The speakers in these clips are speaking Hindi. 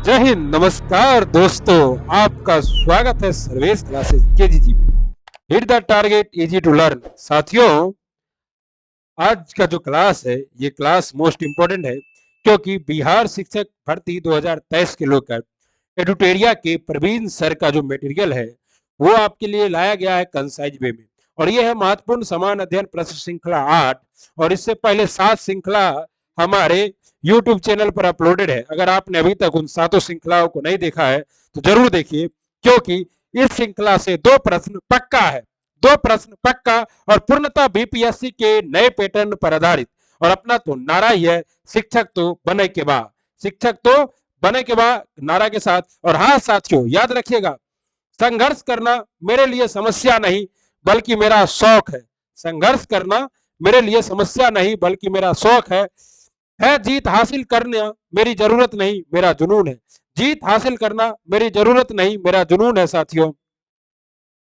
जय हिंद, नमस्कार दोस्तों। आपका स्वागत है सर्वेश क्लासेस केजीजी में। Hit the target, easy to learn. साथियों, आज का जो क्लास है ये क्लास मोस्ट इंपोर्टेंट है, क्योंकि बिहार शिक्षक भर्ती 2023 के लेकर एडुटेरिया के प्रवीण सर का जो मटेरियल है वो आपके लिए लाया गया है कंसाइज वे में। और ये है महत्वपूर्ण समान अध्ययन प्रश्न श्रृंखला 8। और इससे पहले 7 श्रृंखला हमारे YouTube चैनल पर अपलोडेड है। अगर आपने अभी तक उन 7 श्रृंखलाओं को नहीं देखा है तो जरूर देखिए, क्योंकि इस श्रृंखला से 2 प्रश्न पक्का है, 2 प्रश्न पक्का और पूर्णतः बीपीएससी के नए पैटर्न पर आधारित। और अपना तो नारा ही है, शिक्षक तो बने के बाद, शिक्षक तो बने के बाद नारा के साथ। और हाँ साथियों, याद रखिएगा, संघर्ष करना मेरे लिए समस्या नहीं बल्कि मेरा शौक है। संघर्ष करना मेरे लिए समस्या नहीं बल्कि मेरा शौक है जीत हासिल करना मेरी जरूरत नहीं, मेरा जुनून है। जीत हासिल करना मेरी जरूरत नहीं, मेरा जुनून है। साथियों,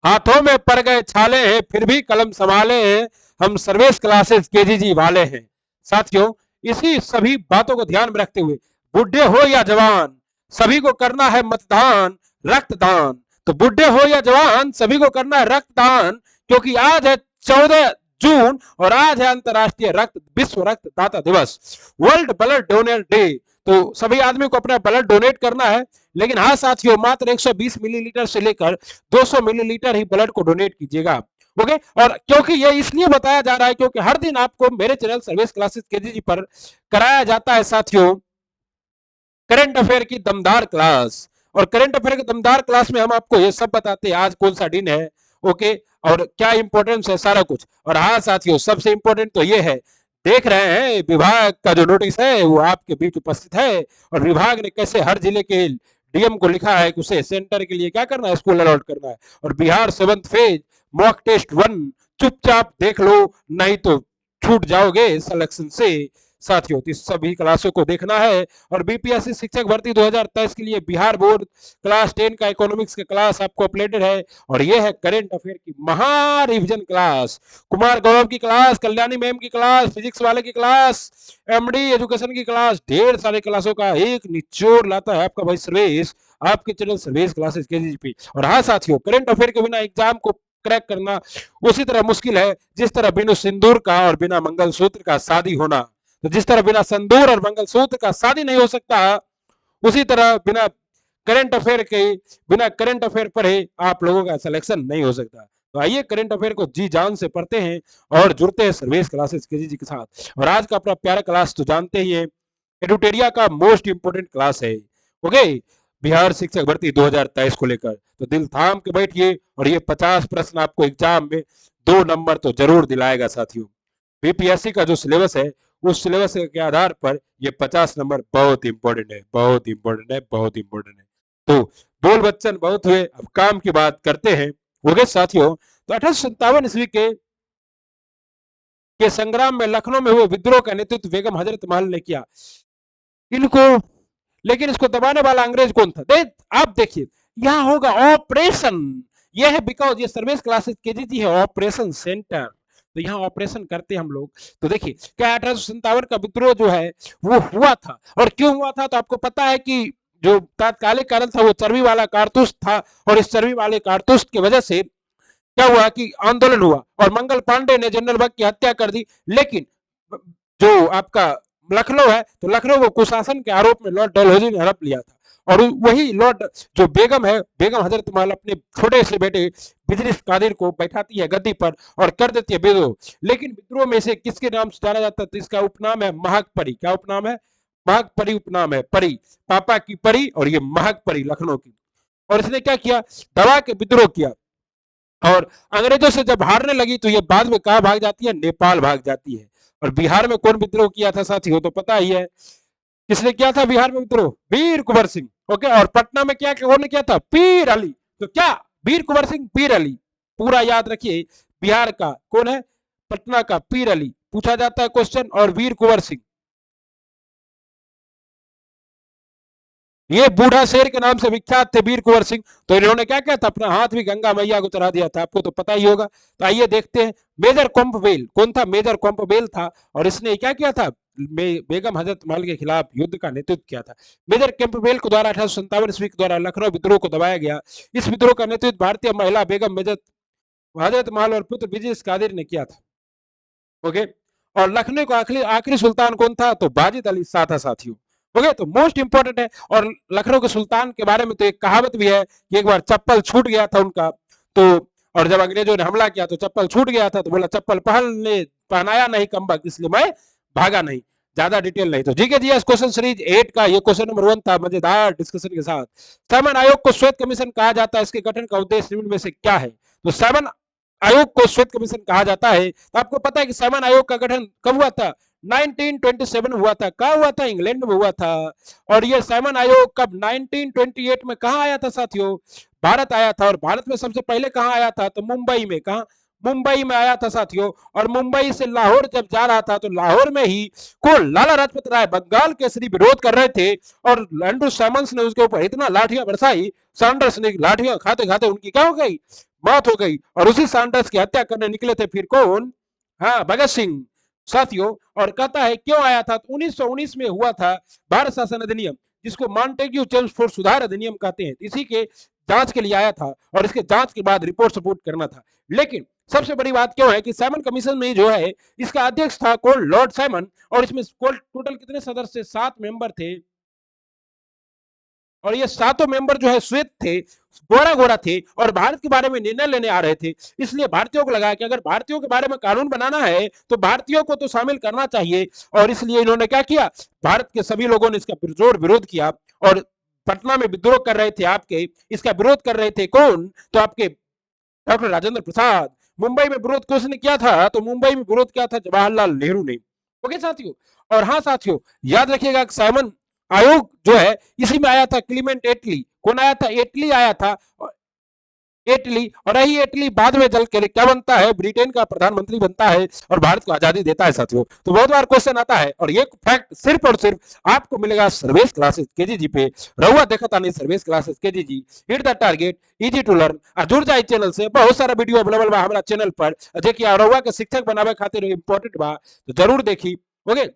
हाथों में पड़ गए छाले हैं फिर भी कलम संभाले हैं, हम सर्वेश क्लासेस केजीजी वाले हैं। साथियों, इसी सभी बातों को ध्यान में रखते हुए बुढ़े हो या जवान सभी को करना है मतदान, रक्तदान। तो बुढ़े हो या जवान सभी को करना है रक्तदान, क्योंकि आज है 14 जून और आज है अंतरराष्ट्रीय विश्व रक्तदाता दिवस, वर्ल्ड ब्लड डोनर डे। तो सभी आदमी को अपना ब्लड डोनेट करना है। लेकिन हाँ साथियों, मात्र 120 मिलीलीटर से लेकर 200 मिलीलीटर ही ब्लड को डोनेट कीजिएगा। ओके, और क्योंकि ये इसलिए बताया जा रहा है क्योंकि हर दिन आपको मेरे चैनल सर्विस क्लासेस केजीजी पर कराया जाता है साथियों करंट अफेयर की दमदार क्लास। और करंट अफेयर की दमदार क्लास में हम आपको ये सब बताते हैं आज कौन सा दिन है, ओके, और क्या इंपॉर्टेंस है, सारा कुछ। और हाँ साथियों, सबसे इंपॉर्टेंट तो ये है, देख रहे हैं विभाग का जो नोटिस है वो आपके बीच उपस्थित है। और विभाग ने कैसे हर जिले के डीएम को लिखा है कि उसे सेंटर के लिए क्या करना है, स्कूल अलॉट करना है। और Bihar 7th phase mock test 1 चुपचाप देख लो, नहीं तो छूट जाओगे सिलेक्शन से। साथियों, तो सभी क्लासों को देखना है। और बीपीएससी शिक्षक भर्ती 2023 के लिए बिहार बोर्ड क्लास 10 का इकोनॉमिक्स का क्लास आपको अपडेटेड है। और यह है करंट अफेयर की महा रिविजन क्लास, कुमार गौरव की क्लास, कल्याणी मैम की क्लास, फिजिक्स वाले की क्लास, एमडी एजुकेशन की क्लास, ढेर सारे क्लासों का एक निचोड़ लाता है आपका भाई सर्वेश, आपके चैनल सर्वेश क्लासेस केजीपी। और हाँ साथियों, करंट अफेयर के बिना एग्जाम को क्रैक करना उसी तरह मुश्किल है जिस तरह बिना सिंदूर का और बिना मंगलसूत्र का शादी होना। तो जिस तरह बिना सिंदूर और मंगलसूत्र का शादी नहीं हो सकता, उसी तरह बिना करंट अफेयर पढ़े आप लोगों का सिलेक्शन नहीं हो सकता। तो आइए करंट अफेयर को जी जान से पढ़ते हैं और जुड़ते हैं सर्वेश क्लासेस केजीजी के साथ। और आज का अपना प्यारा क्लास तो जानते ही है, एडुटेरिया का मोस्ट इंपोर्टेंट क्लास है। ओके, बिहार शिक्षक भर्ती 2023 को लेकर तो दिल थाम के बैठिए। और ये 50 प्रश्न आपको एग्जाम में 2 नंबर तो जरूर दिलाएगा साथियों। बीपीएससी का जो सिलेबस है उस सिलेबस के आधार पर ये 50 नंबर बहुत इंपॉर्टेंट है, बहुत इंपॉर्टेंट है, बहुत इंपॉर्टेंट है। तो बोल बच्चन बहुत हुए, अब काम की बात करते हैं। ओके साथियों, तो 1857 ईस्वी के संग्राम में लखनऊ में हुए विद्रोह का नेतृत्व बेगम हजरत महल ने किया। इनको लेकिन इसको दबाने वाला अंग्रेज कौन था? आप देखिए, यहां होगा ऑपरेशन। यह है बिकॉज ये सर्विस क्लासेस केजीजी है, ऑपरेशन सेंटर। तो यहाँ ऑपरेशन करते हम लोग। तो देखिए, क्या 1857 का विद्रोह जो है वो हुआ था, और क्यों हुआ था तो आपको पता है कि जो तात्कालिक कारण था वो चर्बी वाला कारतूस था। और इस चर्बी वाले कारतूस की वजह से क्या हुआ कि आंदोलन हुआ और मंगल पांडे ने जनरल बग की हत्या कर दी। लेकिन जो आपका लखनऊ है, तो लखनऊ को कुशासन के आरोप में लॉर्ड डलहौजी ने हड़प लिया था। और वही लॉर्ड जो बेगम है, बेगम हजरत महल अपने छोटे से बेटे बिजलिस कादिर को बैठाती है गद्दी पर और कर देती है विद्रोह। लेकिन विद्रोह में से किसके नाम से जाना जाता है? तो इसका उपनाम है महक परी। क्या उपनाम है? महक परी उपनाम है। परी, पापा की परी और ये महक परी लखनऊ की। और इसने क्या किया? दबा के विद्रोह किया। और अंग्रेजों से जब हारने लगी तो ये बाद में कहा भाग जाती है? नेपाल भाग जाती है। और बिहार में कौन विद्रोह किया था साथियों? तो पता ही है किसने किया था बिहार में विद्रोह? वीर कुंवर सिंह। ओके, और पटना में क्या कौन ने किया था? पीर अली। तो क्या वीर कुंवर सिंह, पीर अली, पूरा याद रखिए। बिहार का कौन है? पटना का पीर अली पूछा जाता है क्वेश्चन, और वीर कुंवर सिंह ये बूढ़ा शेर के नाम से विख्यात थे, वीर कुंवर सिंह। तो इन्होंने क्या किया था? अपना हाथ भी गंगा मैया को चढ़ा दिया था, आपको तो पता ही होगा। तो आइए देखते हैं। मेजर कॉम्पवेल कौन था? मेजर कॉम्पवेल था। और इसने क्या किया था? बेगम हजरत महल के खिलाफ युद्ध का नेतृत्व किया था। मेजर कैंपबेल के द्वारा 1857 ईस्वी के द्वारा लखनऊ विद्रोह को दबाया गया। इस विद्रोह का नेतृत्व भारतीय महिला बेगम मेजर हजरत महल और पुत्र विजय कादिर ने किया था। ओके, और लखनऊ का आखिरी आखिरी सुल्तान कौन था? तो बाजिद अली शाह था साथियों। ओके, तो मोस्ट इंपॉर्टेंट है। और लखनऊ के सुल्तान के बारे में तो एक कहावत भी है कि एक बार चप्पल छूट गया था उनका, तो और जब अंग्रेजों ने हमला किया तो चप्पल छूट गया था, तो बोला चप्पल पहनाया नहीं कमबख्त, इसलिए मैं भागा नहीं। ज्यादा डिटेल नहीं। तो जीके जीएस क्वेश्चन सीरीज 8 का ये क्वेश्चन नंबर 1 था, मजेदार डिस्कशन के साथ। साइमन आयोग को श्वेत कमीशन कहा जाता है, इसके गठन का उद्देश्य निम्न में से क्या है? तो साइमन आयोग को श्वेत कमीशन कहा जाता है। तो आपको पता है कि साइमन आयोग का गठन कब हुआ था? 1927 हुआ था। कहा हुआ था? इंग्लैंड में हुआ था। और ये साइमन आयोग कब 1928 में कहा आया था साथियों? भारत आया था। और भारत में सबसे पहले कहा आया था? तो मुंबई में। कहा? मुंबई में आया था साथियों। और मुंबई से लाहौर जब जा रहा था तो लाहौर में ही को लाला लाजपत राय बंगाल केसरी विरोध कर रहे थे, और एंड्रू सैमंस ने उसके ऊपर इतना लाठियां बरसाई, सैंडर्स ने लाठियां खाते खाते उनकी क्या हो गई? मौत हो गई। और उसी सैंडर्स की हत्या करने निकले थे फिर कौन? हाँ, भगत सिंह साथियों। और कहता है क्यों आया था? तो 1919 में हुआ था भारत शासन अधिनियम, जिसको मॉन्टेग्यू चेम्सफोर्ड सुधार अधिनियम कहते हैं। इसी के जांच के लिए आया था, और इसके जांच के बाद रिपोर्ट सपोर्ट करना था। लेकिन सबसे बड़ी बात क्यों है कि साइमन कमीशन में जो है इसका अध्यक्ष था कौन? Lord Simon. और इसमें टोटल कितने सदस्य? 7 मेंबर थे। और ये सातों मेंबर जो है श्वेत थे, गोरा गोरा थे, और भारत के बारे में निर्णय लेने आ रहे थे। इसलिए भारतीयों को लगा कि अगर भारतीयों के बारे में कानून बनाना है तो भारतीयों को तो शामिल करना चाहिए। और इसलिए इन्होंने क्या किया? भारत के सभी लोगों ने इसका पुरजोर विरोध किया। और पटना में विद्रोह कर रहे थे आपके, इसका विरोध कर रहे थे कौन? तो आपके डॉक्टर राजेंद्र प्रसाद। मुंबई में विरोध किसने किया था? तो मुंबई में विरोध किया था जवाहरलाल नेहरू ने। ओके साथियों। और हाँ साथियों, याद रखिएगा साइमन आयोग जो है इसी में आया था क्लीमेंट एटली। कौन आया था? एटली आया था। एटली। और यही एटली बाद में चल के क्या बनता है? ब्रिटेन का प्रधानमंत्री बनता है और भारत को आजादी देता है साथियों। तो बहुत बार क्वेश्चन आता है, और ये फैक्ट सिर्फ और सिर्फ आपको मिलेगा सर्वेश क्लासेस केजीजी पे। रहुआ देखा था नहीं सर्वेश क्लासेस केजीजी, hit the target, easy to learn. जुड़ जाए चैनल से, बहुत सारा वीडियो अवेलेबल बा हमारा चैनल पर। देखिए रहुआ के शिक्षक बनावे खातिर इंपॉर्टेंट बा, तो जरूर देखी। ओके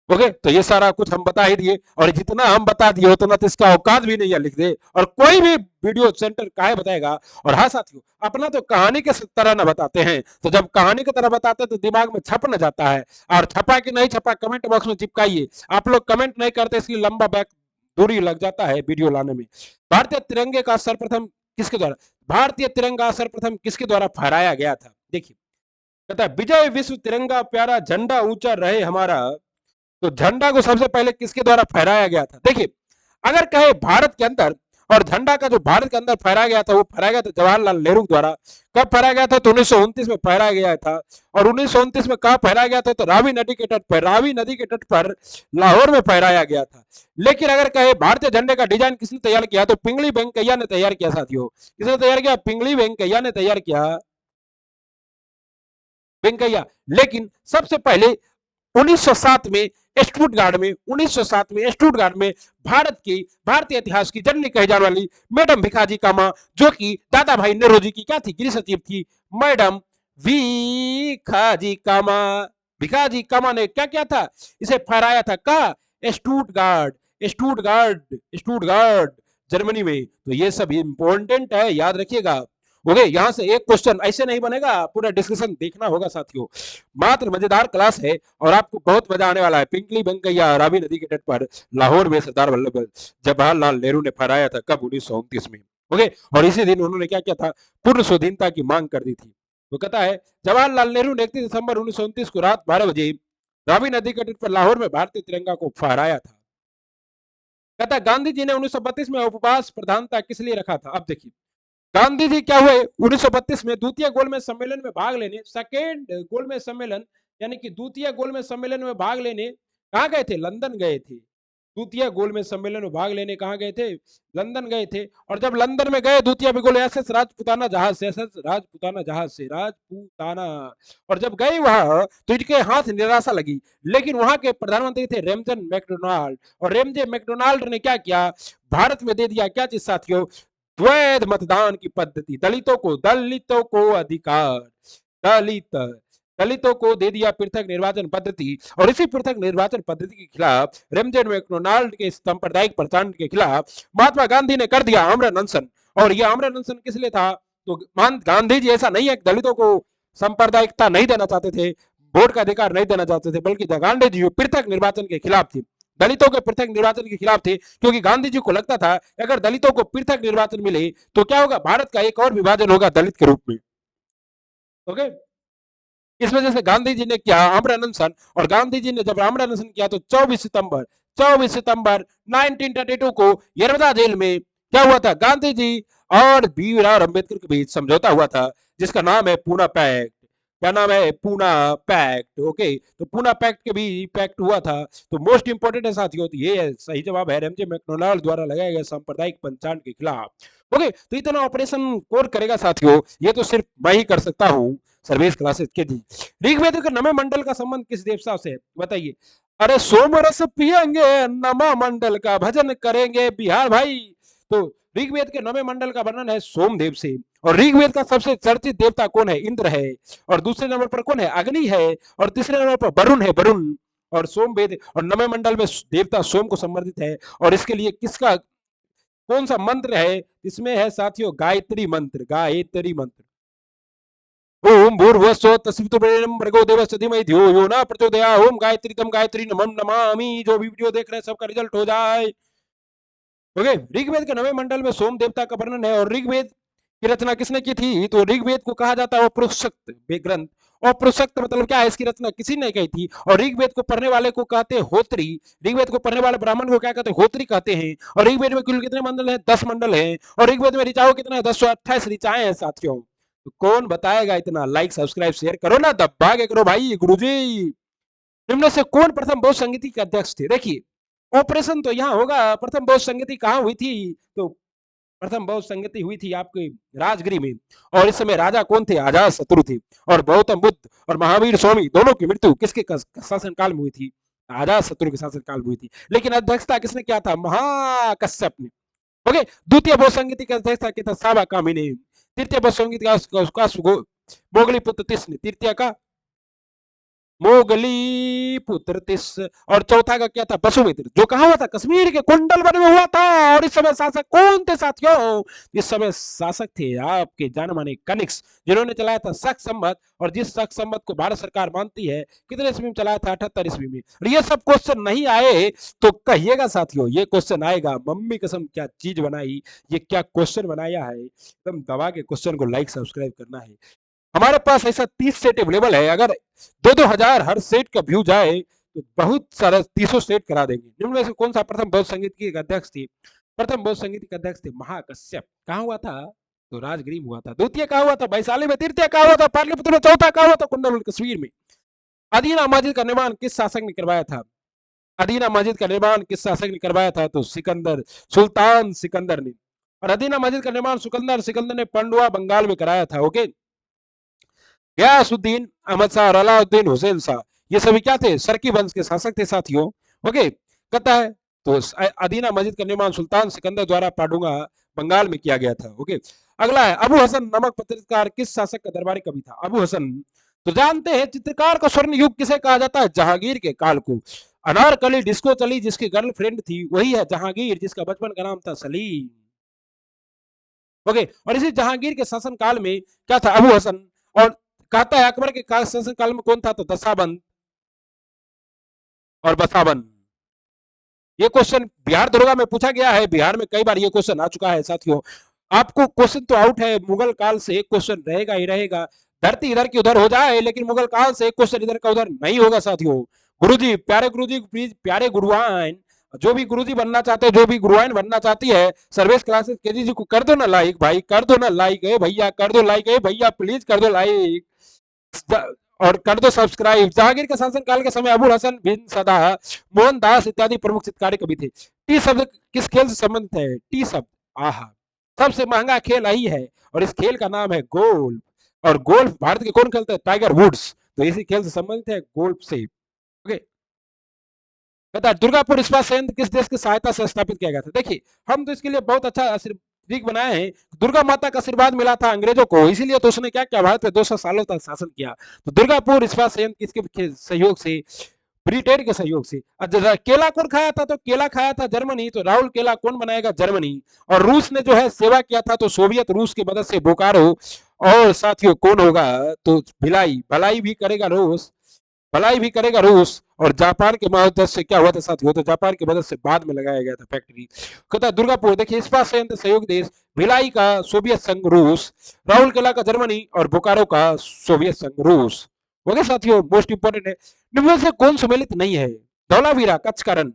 ओके, तो ये सारा कुछ हम बता ही दिए, और जितना हम बता दिए उतना तो इसका औकात भी नहीं है लिख दे, और कोई भी वीडियो सेंटर काहे बताएगा। और हाँ साथियों, अपना तो कहानी के तरह न बताते हैं, तो जब कहानी की तरह बताते हैं तो दिमाग में छप न जाता है। और छपा कि नहीं छपा कमेंट बॉक्स में चिपकाइए। आप लोग कमेंट नहीं करते, इसलिए लंबा बैक दूरी लग जाता है वीडियो लाने में। भारतीय तिरंगे का सर्वप्रथम किसके द्वारा भारतीय तिरंगा सर्वप्रथम किसके द्वारा फहराया गया था? देखिए, कहता है विजय विश्व तिरंगा प्यारा झंडा ऊंचा रहे हमारा। तो झंडा को सबसे पहले किसके द्वारा फहराया गया था? देखिए, अगर कहे भारत के अंदर, और झंडा का जो भारत के अंदर फहराया गया था वो फहराया गया था जवाहरलाल नेहरू द्वारा। कब फहराया गया था? तो 1929 में फहराया गया था। और 1929 में कहा फहराया गया था? तो रावी नदी के तट पर, रावी नदी के तट पर लाहौर में फहराया गया था। लेकिन अगर कहे भारतीय झंडे का डिजाइन किसने तैयार किया? तो पिंगली वेंकैया ने तैयार किया साथियों। किसने तैयार किया? पिंगली वेंकैया ने तैयार किया। वेंकैया। लेकिन सबसे पहले 1907 में स्टुटगार्ड में 1907 में स्टुटगार्ड में भारतीय इतिहास की जननी कही जाने वाली मैडम भिखाजी कामा, जो कि दादा भाई नेहरू की क्या थी? गृह सचिव थी, मैडम भिखाजी कामा। भिखाजी कामा ने क्या किया था? इसे फहराया था। कहा? स्टुटगार्ड, स्टुटगार्ड, स्टुटगार्ड जर्मनी में। तो ये सब इंपॉर्टेंट है, याद रखिएगा। ओके, यहां से एक क्वेश्चन ऐसे नहीं बनेगा, पूरा डिस्कशन देखना होगा साथियों। मात्र मजेदार क्लास है, और आपको बहुत मजा आने वाला है। पिंकली वेंकैया रावी नदी के तट पर लाहौर में सरदार वल्लभ जवाहरलाल नेहरू ने फहराया था। कब? 1929 में। ओके, और इसी दिन उन्होंने क्या किया था? पूर्ण स्वाधीनता की मांग कर दी थी। तो कहता है जवाहरलाल नेहरू ने 31 दिसंबर 1929 को रात 12 बजे रावी नदी के तट पर लाहौर में भारतीय तिरंगा को फहराया था। कहता है गांधी जी ने 1932 में उपवास प्रधानता किस लिए रखा था? अब देखिए, गांधी जी क्या हुए 1932 में द्वितीय गोलमेज सम्मेलन में भाग लेने, सेकेंड गोलमेज सम्मेलन, यानी कि द्वितीय गोलमेज सम्मेलन में भाग लेने कहाँ गए थे? लंदन गए थे। द्वितीय गोलमेज सम्मेलन में भाग लेने कहाँ गए थे? लंदन गए थे। और जब लंदन में गए द्वितीय गोल एसएस राजपुताना जहाज से, एसएस राजपुताना जहाज से, राजपुताना। और जब गए वहां तो इनके हाथ निराशा लगी। लेकिन वहां के प्रधानमंत्री थे रेमजन मैकडोनाल्ड, और रेमजे मैकडोनाल्ड ने क्या किया? भारत में दे दिया क्या चीज साथियों? द्वैध मतदान की पद्धति। दलितों को अधिकार, दलित दलितों को दे दिया पृथक निर्वाचन पद्धति, और इसी पृथक निर्वाचन पद्धति के खिलाफ रेमजे मैकडोनाल्ड के सांप्रदायिक प्रचंड के खिलाफ महात्मा गांधी ने कर दिया आमरण अनशन। और यह आमरण अनशन किस लिए था? तो गांधी जी ऐसा नहीं है कि दलितों को सांप्रदायिकता नहीं देना चाहते थे, वोट का अधिकार नहीं देना चाहते थे, बल्कि गांधी जी पृथक निर्वाचन के खिलाफ थे, दलितों के पृथक निर्वाचन के खिलाफ थे, क्योंकि गांधी जी को लगता था अगर दलितों को पृथक निर्वाचन मिले तो क्या होगा, भारत का एक और विभाजन होगा दलित के रूप में। ओके, इस वजह से गांधी जी ने किया आमरण अनशन, और गांधी जी ने जब आमरण अनशन किया तो 24 सितंबर 1932 को यरवदा जेल में क्या हुआ था, गांधी जी और भीमराव अंबेडकर के बीच समझौता हुआ था, जिसका नाम है पूना पैक्ट। क्या नाम है? पूना पैक्ट। ओके, तो पूना पैक्ट के भी पैक्ट हुआ था। तो मोस्ट इंपोर्टेंट है साथियों, तो ये है सही जवाब है रेमजे मैकडोनाल्ड द्वारा लगाए गए सांप्रदायिक पंचायत के खिलाफ। ओके, तो इतना ऑपरेशन कौन करेगा साथियों? ये तो सिर्फ मैं ही कर सकता हूँ, सर्वेश क्लासेस के जी। ऋग्वेद के नवे मंडल का संबंध किस देवता से है बताइए? अरे सोमरस पियेंगे, नमा मंडल का भजन करेंगे बिहार भाई। तो ऋग्वेद के नवे मंडल का वर्णन है सोमदेव से। और ऋग्वेद का सबसे चर्चित देवता कौन है? इंद्र है। और दूसरे नंबर पर कौन है? अग्नि है। और तीसरे नंबर पर वरुण है, वरुण। और सोमवेद और नवे मंडल में देवता सोम को संबंधित है। और इसके लिए किसका कौन सा मंत्र है? इसमें है साथियों गायत्री मंत्र, गायत्री मंत्र। ओम भूर्भुवस्सुः तत्सवितुर्वरेण्यं भर्गो देवस्य धीमहि धियो यो न प्रचोदयात्। ओम गायत्री तम गायत्री नमः नमामि। जो भी वीडियो देख रहे हैं सबका रिजल्ट हो जाए। ओके, ऋग्वेद के नवे मंडल में सोम देवता का वर्णन है। और ऋग्वेद की रचना किसने की थी? तो ऋग्वेद को कहा जाता है अपृक्षक ग्रंथ। अपृक्षक मतलब क्या है? इसकी रचना किसी ने की थी। और ऋग्वेद को पढ़ने वाले को कहते हैं होत्री। ऋग्वेद को पढ़ने वाले ब्राह्मण को क्या कहते हैं? होत्री कहते हैं। और ऋग्वेद में कुल कितने मंडल हैं? 10 मंडल हैं। और ऋग्वेद में ऋचाओं कितने हैं? 1028 ऋचाएं हैं साथियों। तो कौन बताएगा इतना? लाइक सब्सक्राइब शेयर करो ना, दबा के करो भाई। गुरुजी, निम्न से कौन प्रथम बौद्ध संगीति के अध्यक्ष थे? देखिए, ऑपरेशन तो यहाँ होगा, प्रथम बौद्ध संगीति कहाँ हुई थी? तो प्रथम बौद्ध संगति हुई थी आपके राजगिरी में। और इस समय राजा कौन थे? अजात शत्रु थे। और गौतम बुद्ध और महावीर स्वामी दोनों की मृत्यु किसके शासनकाल में हुई थी? अजात शत्रु के शासनकाल में हुई थी। लेकिन अध्यक्षता किसने किया था? महाकश्यप ने। ओके, द्वितीय बौद्ध संगति की अध्यक्षता की था साबा कामी ने। तृतीय बौद्ध संगति का मोगली पुत्र तिस ने। तृतीय का मोगली पुत्र तिस। और चौथा का क्या था? वसुमित्र, जो कहा हुआ था कश्मीर के कुंडल वन में हुआ था। और इस समय शासक कौन थे साथियों? इस समय शासक थे आपके जाने माने कनिष्क, जिन्होंने चलाया था शक संवत। और जिस शक संवत को भारत सरकार मानती है, कितने ईस्वी में चलाया था? 78 ईस्वी में। और ये सब क्वेश्चन नहीं आए तो कहिएगा साथियों, ये क्वेश्चन आएगा। मम्मी कसम क्या चीज बनाई, ये क्या क्वेश्चन बनाया है। एकदम दबा के क्वेश्चन को लाइक सब्सक्राइब करना है। हमारे पास ऐसा 30 सेट अवेलेबल है। अगर 2-2 हजार हर सेट का व्यू जाए तो बहुत सारा 30 सेट करा देंगे। निम्न में से कौन सा प्रथम बौद्ध संगीत की अध्यक्ष थी? प्रथम बौद्ध संगीत के अध्यक्ष थे महाकश्यप। कहा हुआ था? तो राजगिरी में हुआ था। द्वितीय कहा हुआ था? वैशाली में। तृतीय कहा हुआ था? पाटलिपुत्र में। चौथा कहा हुआ था? कुंडल कश्मीर में। अदीना मस्जिद का निर्माण किस शासक ने करवाया था? अदीना मस्जिद का निर्माण किस शासक ने करवाया था? तो सिकंदर, सुल्तान सिकंदर ने। और अदीना मस्जिद का निर्माण सिकंदर ने पंडुआ बंगाल में कराया था। ओके, गयासुद्दीन अहमद शाह और अलाउद्दीन हुसैन शाह, ये सभी क्या थे? सरकी वंश के शासक थे साथियों। ओके, कहता है तो अदीना मस्जिद का निर्माण सुल्तान सिकंदर द्वारा पाडुगा बंगाल में किया गया था। ओके, अगला है अबू हसन नामक पत्रकार किस शासक का दरबारी कवि था? अबू हसन, तो जानते हैं चित्रकार का स्वर्ण युग किसे कहा जाता है? जहांगीर के काल को। अनारकली डिस्को चली जिसकी गर्लफ्रेंड थी वही है जहांगीर, जिसका बचपन का नाम था सलीम। ओके, और इसी जहांगीर के शासन काल में क्या था? अबू हसन। और कहता है अकबर के शासन काल में कौन था? तो दशाबंद और बसाबंद। ये क्वेश्चन बिहार दरोगा में पूछा गया है। बिहार में कई बार ये क्वेश्चन आ चुका है साथियों। आपको क्वेश्चन तो आउट है, मुगल काल से एक क्वेश्चन रहेगा ही रहेगा। धरती इधर की उधर हो जाए लेकिन मुगल काल से एक क्वेश्चन इधर का उधर नहीं होगा साथियों। गुरुजी, प्यारे गुरुजी, प्लीज प्यारे गुरुआइन, जो भी गुरुजी बनना चाहते हैं, जो भी गुरुआइन बनना चाहती है, सर्वेश क्लासेस केजी जी को कर दो ना लाइक भाई, कर दो ना लाइक। है भैया कर दो लाइक, है भैया प्लीज कर दो लाइक, और कर दो सब्सक्राइब। जहांगीर के शासन काल के समय अबुल हसन बिन सदा, मोहनदास इत्यादि प्रमुख चित्रकारी कवि थे। टी शब्द किस खेल से संबंधित है? टी शब्द, आहा, सबसे महंगा खेल यही है। और इस खेल का नाम है गोल्फ। और गोल्फ भारत के कौन खेलते हैं? Tiger Woods. तो इसी खेल से संबंधित है गोल्फ से। ओके, बता दुर्गापुर इस्पात संयंत्र किस देश की सहायता से स्थापित किया गया था? देखिए, हम तो इसके लिए बहुत अच्छा ठीक बनाए हैं। दुर्गा माता का आशीर्वाद मिला था अंग्रेजों को, इसीलिए तो उसने क्या किया, भारत पे 200 सालों तक शासन किया। तो दुर्गापुर इस्पात संयंत्र किसके सहयोग से, ब्रिटेन के सहयोग से। केला कौन खाया था, तो केला खाया था जर्मनी, तो राहुल केला कौन बनाएगा, जर्मनी। और रूस ने जो है सेवा किया था, तो सोवियत रूस की मदद से बोकारो। और साथियों कौन होगा, तो भिलाई, भलाई भी करेगा रूस, भलाई भी करेगा रूस। और जापान के मदद से क्या हुआ था साथियों, तो जापान की मदद से बाद में लगाया गया था फैक्ट्री। कहता दुर्गापुर, देखिए इस्पात संयंत्र सहयोग देश, भिलाई का सोवियत संघ रूस, राहुल केला का जर्मनी, और बोकारो का सोवियत संघ रूस। ओके साथियों, मोस्ट इंपोर्टेंट है। निम्न से कौन सुमेलित नहीं है, धौलावीरा कच्छ का रन,